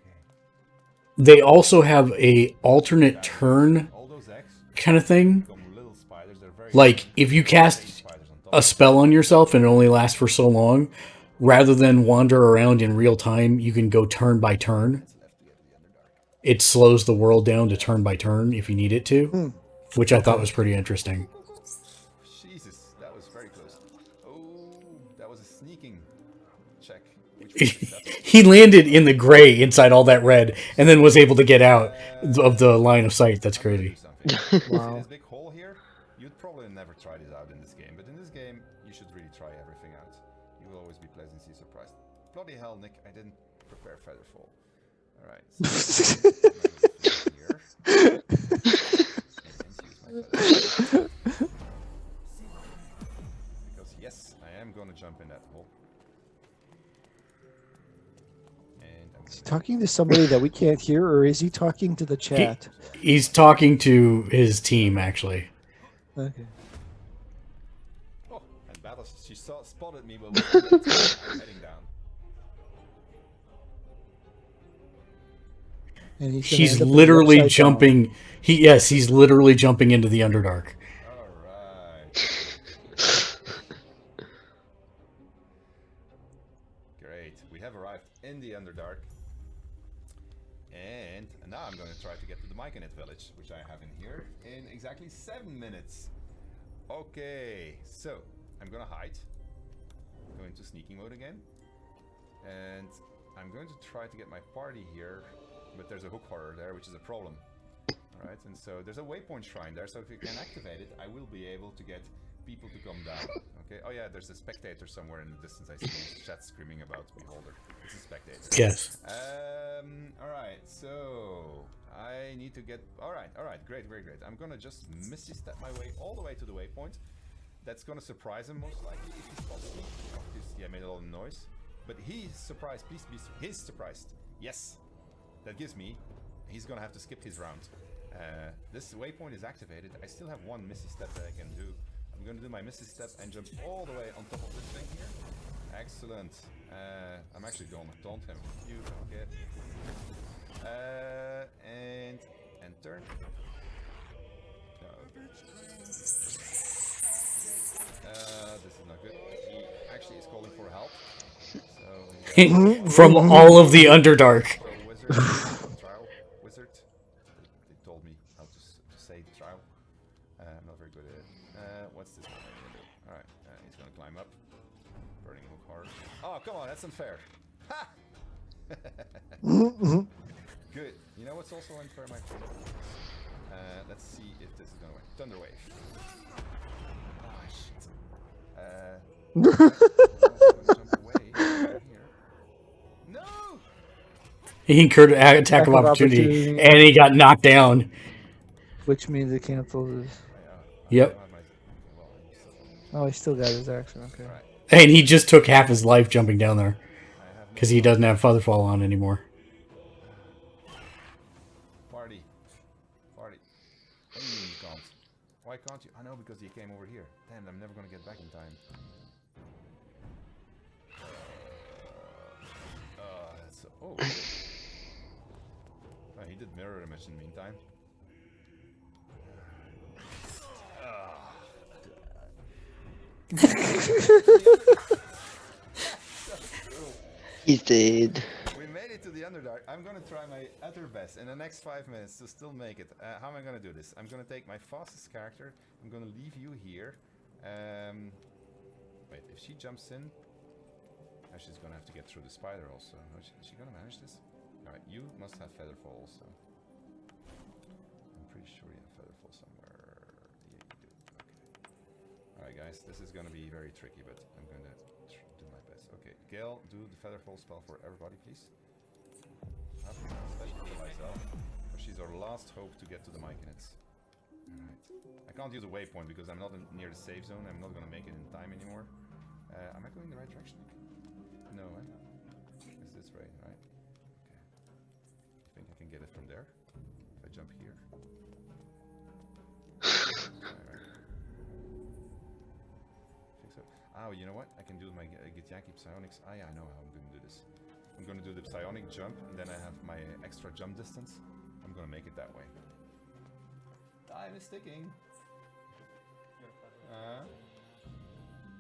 way. They also have a alternate turn kind of thing. Like if you cast a spell on yourself and it only lasts for so long, rather than wander around in real time, you can go turn by turn. It slows the world down to turn by turn if you need it to, which I thought was pretty interesting. Jesus, that was very close. Oh, that was a sneaking check. He landed in the gray inside all that red, and then was able to get out of the line of sight. That's crazy. Wow. This big hole here, you'd probably never try this out in this game, but in this game, you should really try everything out. You will always be pleasantly surprised. Bloody hell, Nick, I didn't prepare Featherfall. Alright, so here. Because yes, I am going to jump in that hole. Is he talking to somebody that we can't hear, or is he talking to the chat? He's talking to his team, actually. Okay. Oh, and Battle, she spotted me, but I'm heading down. And He's literally jumping. He's literally jumping into the Underdark. Great, we have arrived in the Underdark. And now I'm going to try to get to the Myconid village, which I have in here in exactly 7 minutes. Okay, so I'm going to hide. Go into sneaking mode again. And I'm going to try to get my party here, but there's a hook horror there, which is a problem. Alright, and so there's a waypoint shrine there, so if you can activate it, I will be able to get people to come down. Okay, oh yeah, there's a spectator somewhere in the distance. I see the chat screaming about Beholder. It's a spectator. Yes. Alright, so I need to get... Alright, great. I'm gonna just misty step my way all the way to the waypoint. That's gonna surprise him most likely if he spots me. Because I made a lot of noise. But he's surprised, please be... He's surprised. Yes. That gives me... He's gonna have to skip his round. This waypoint is activated. I still have one misty step that I can do. I'm gonna do my misty step and jump all the way on top of this thing here. Excellent. I'm actually gonna taunt him. You get... and turn. No. This is not good. He actually is calling for help. So, From all of the Underdark. Wizard. They told me how to say trial. I'm not very good at it. What's this one gonna do? Alright, he's gonna climb up. Burning hook hard. Oh, come on, that's unfair. Ha! Good. You know what's also unfair, my friend? Let's see if this is gonna work. Thunder Wave. Jump away here. No! He incurred an attack of opportunity, and he got knocked down. Which means it cancels his... Yep. Oh, he still got his action, okay. And he just took half his life jumping down there. Because he doesn't have Featherfall on anymore. Party. Oh, you mean you can't? Why can't you? I know, because you came over here. Damn, I'm never gonna get back in time. Oh, he did mirror image in the meantime. He did. We made it to the Underdark. I'm gonna try my utter best in the next 5 minutes to still make it. How am I gonna do this? I'm gonna take my fastest character. I'm gonna leave you here. Wait, if she jumps in, she's gonna have to get through the spider also. Is she gonna manage this? Alright, you must have Featherfall also. I'm pretty sure you have Featherfall somewhere. Yeah, you do. Okay. Alright guys, this is gonna be very tricky, but I'm gonna do my best. Okay, Gale, do the Featherfall spell for everybody, please. Especially for myself, because she's our last hope to get to the Myconids. Alright. I can't use a waypoint because I'm not near the save zone. I'm not gonna make it in time anymore. Am I going the right direction? No, I'm not. It's this way, right? Okay. I think I can get it from there. If I jump here. Right. I think so. Oh, you know what? I can do my Githyanki Psionics. Ah, yeah, I know how I'm going to do this. I'm going to do the Psionic jump, and then I have my extra jump distance. I'm going to make it that way. Time is ticking.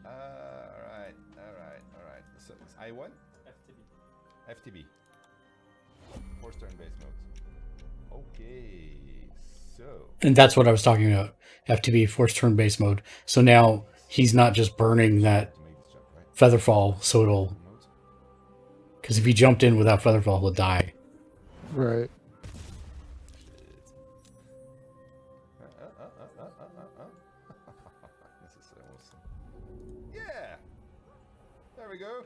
Alright. So, I what? FTB. Force turn-based mode. Okay, so... And that's what I was talking about. FTB, force turn-based mode. So now he's not just burning that Featherfall, so it'll... Because if he jumped in without Featherfall, he'll die. Right. This is awesome. Yeah! There we go.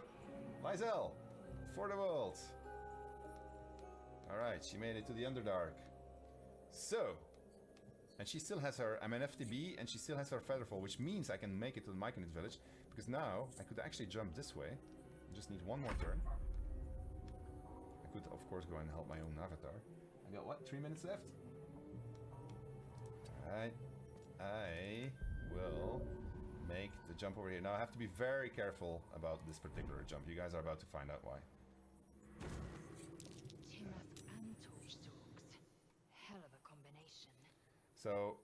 Lysel, for the world. Alright, she made it to the Underdark. So, and she still has her, I'm an FTB, and she still has her Featherfall, which means I can make it to the Myconid village, because now I could actually jump this way. I just need one more turn. I could, of course, go and help my own avatar. I got, what, 3 minutes left? Alright, I will make the jump over here. Now I have to be very careful about this particular jump. You guys are about to find out why. So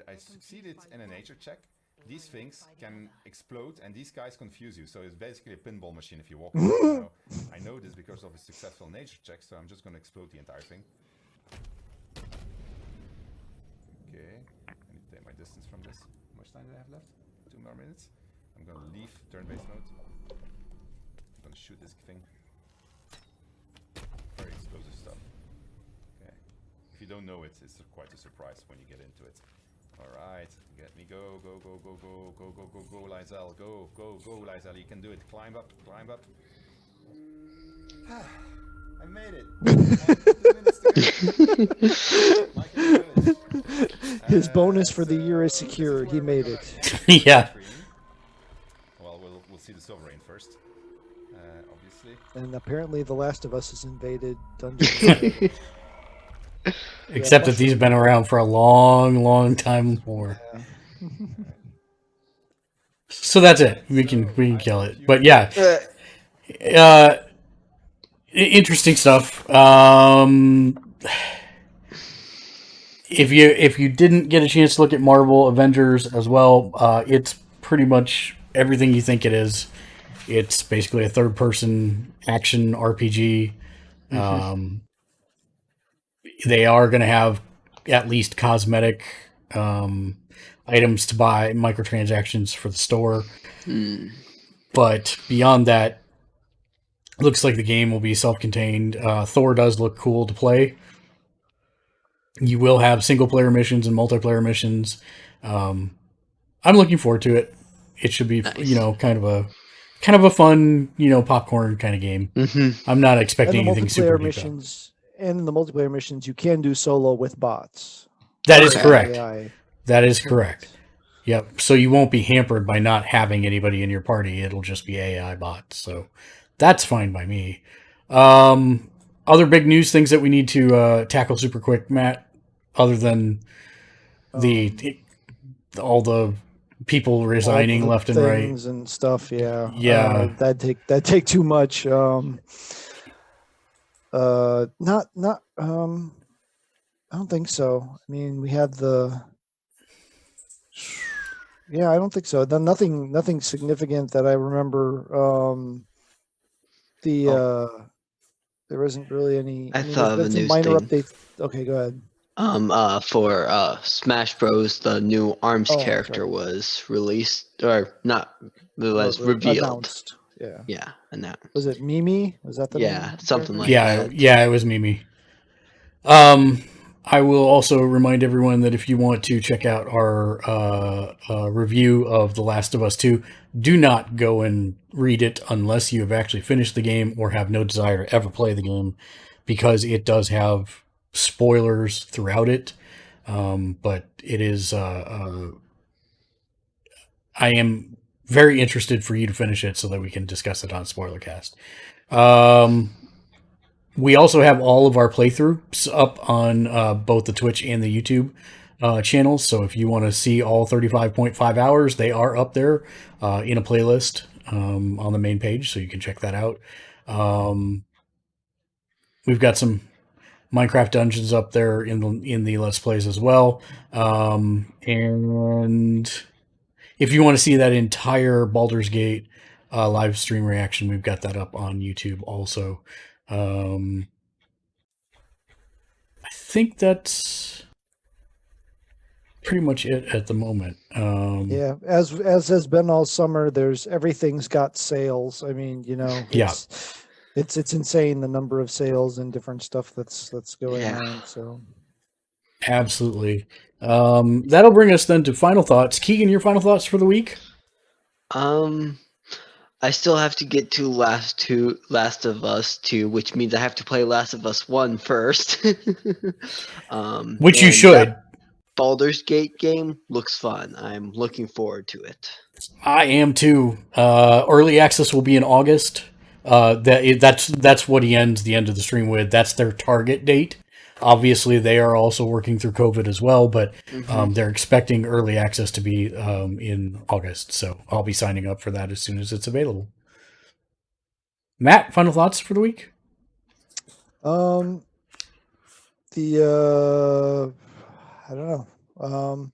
I succeeded in a nature check. These things can explode and these guys confuse you. So it's basically a pinball machine if you walk around. I know this because of a successful nature check, so I'm just going to explode the entire thing. Okay, I need to take my distance from this. How much time do I have left? 2 more minutes. I'm going to leave turn-based mode. I'm going to shoot this thing. Very explosive stuff. Okay. If you don't know it, it's quite a surprise when you get into it. Alright, get me, go, Lysel, go, Lysel, you can do it, climb up. I made it. 2 minutes to go. His bonus for the year is secured, he made it. Yeah. Well, we'll see the Sovereign first, obviously. And apparently The Last of Us has invaded Dungeon. Except that these have been around for a long time more. So that's it. We can kill it. But yeah, interesting stuff. If you didn't get a chance to look at Marvel Avengers as well, it's pretty much everything you think it is. It's basically a third-person action RPG. They are going to have at least cosmetic items to buy, microtransactions for the store. But beyond that, looks like the game will be self-contained. Thor does look cool to play. You will have single-player missions and multiplayer missions. I'm looking forward to it. It should be, nice. kind of a fun, popcorn kind of game. I'm not expecting anything super deep. And in the multiplayer missions, you can do solo with bots. That is correct. That is correct. Yep. So you won't be hampered by not having anybody in your party. It'll just be AI bots. So that's fine by me. Other big news things that we need to tackle super quick, Matt, other than all the people resigning left and right and stuff. Yeah. Yeah. That take too much. Not I don't think so. I mean, we had the. Yeah, I don't think so. Nothing significant that I remember. There wasn't really any. I I mean, thought of a been some news minor thing. updates. Okay, go ahead. For Smash Bros, the new Arms Oh, character sorry. was released, or not, it was revealed. Announced. Yeah. Yeah, announced. Was it Mimi? Was that the name? Yeah, of the something character? like that. Yeah, it was Mimi. I will also remind everyone that if you want to check out our review of The Last of Us 2, do not go and read it unless you have actually finished the game or have no desire to ever play the game, because it does have spoilers throughout it. But it is, I am very interested for you to finish it so that we can discuss it on Spoilercast. We also have all of our playthroughs up on both the Twitch and the YouTube channels. So if you want to see all 35.5 hours, they are up there in a playlist on the main page, so you can check that out. We've got some Minecraft dungeons up there in the Let's Plays as well. And if you want to see that entire Baldur's Gate live stream reaction, we've got that up on YouTube also. I think that's pretty much it at the moment. Yeah, as has been all summer, everything's got sales. I mean, it's insane the number of sales and different stuff that's going on. So absolutely. That'll bring us then to final thoughts. Keegan, your final thoughts for the week? I still have to get to Last of Us 2, which means I have to play Last of Us 1 first. Which you should. Baldur's Gate game looks fun. I'm looking forward to it. I am too. Early access will be in August. That's what he ends the end of the stream with. That's their target date. Obviously, they are also working through COVID as well, but they're expecting early access to be in August. So I'll be signing up for that as soon as it's available. Matt, final thoughts for the week? I don't know.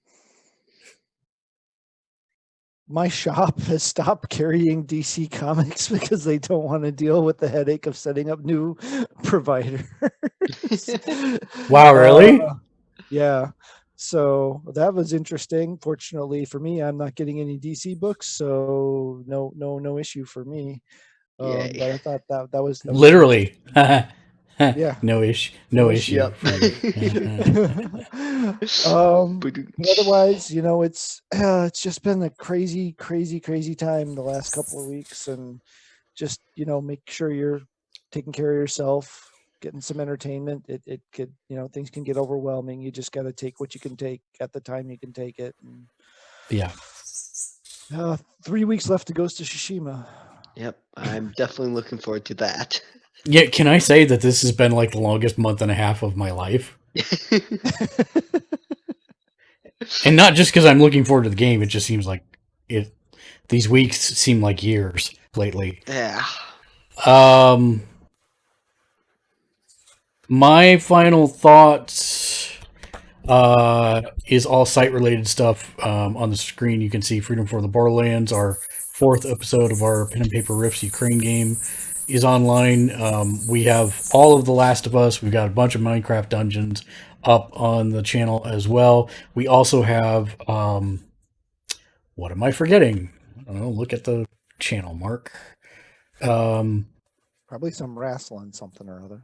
My shop has stopped carrying DC Comics because they don't want to deal with the headache of setting up new providers. Wow, really? Yeah. So that was interesting. Fortunately for me, I'm not getting any DC books, so no issue for me. But I thought that was literally. Yeah. No issue. Yep. But otherwise, it's just been a crazy time the last couple of weeks, and just make sure you're taking care of yourself, getting some entertainment. It could, things can get overwhelming. You just got to take what you can take at the time you can take it. And, yeah. 3 weeks left to Ghost of Tsushima. Yep, I'm definitely looking forward to that. Yeah, can I say that this has been like the longest month and a half of my life? And not just because I'm looking forward to the game, it just seems like these weeks seem like years lately. Yeah. My final thoughts is all site-related stuff. On the screen, you can see Freedom for the Borderlands, our 4th episode of our Pen and Paper Riffs Ukraine game, is online. We have all of The Last of Us. We've got a bunch of Minecraft dungeons up on the channel as well. We also have, what am I forgetting? Oh, look at the channel, Mark. Probably some wrestling something or other.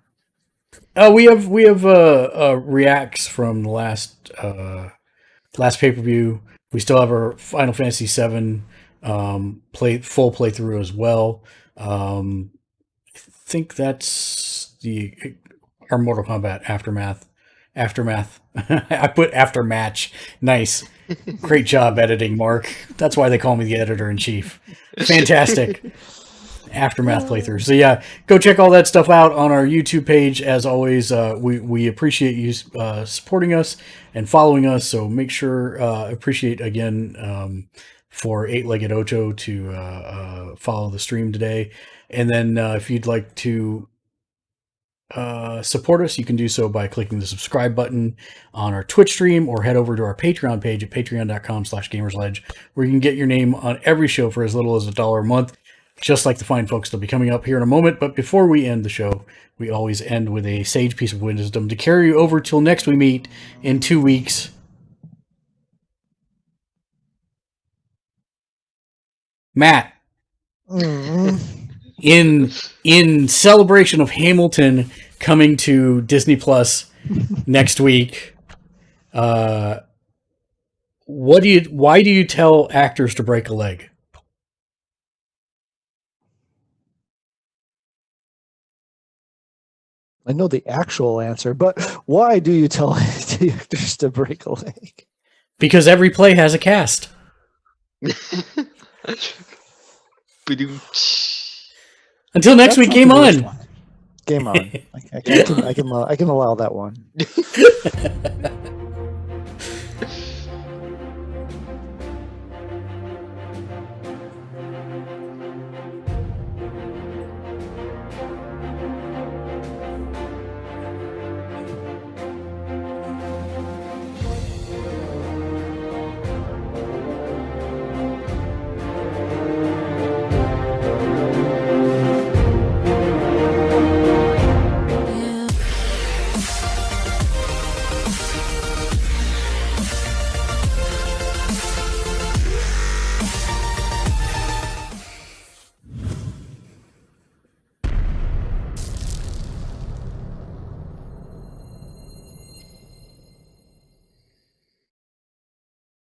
We have reacts from the last pay-per-view. We still have our Final Fantasy VII full playthrough as well. I think that's our Mortal Kombat Aftermath. I put Aftermatch. Nice. Great job editing, Mark. That's why they call me the editor-in-chief. Fantastic. Aftermath playthrough. So yeah, go check all that stuff out on our YouTube page. As always, we appreciate you supporting us and following us. So make sure, appreciate again for 8-Legged Ocho to follow the stream today. And then if you'd like to support us, you can do so by clicking the subscribe button on our Twitch stream, or head over to our Patreon page at patreon.com/Gamersledge, where you can get your name on every show for as little as $1 a month, just like the fine folks that'll be coming up here in a moment. But before we end the show, we always end with a sage piece of wisdom to carry you over till next we meet in 2 weeks. Matt, in celebration of Hamilton coming to Disney Plus next week, why do you tell actors to break a leg? I know the actual answer, but why do you tell the actors to break a leg? Because every play has a cast. Until next week, game on. Game on. I can allow that one.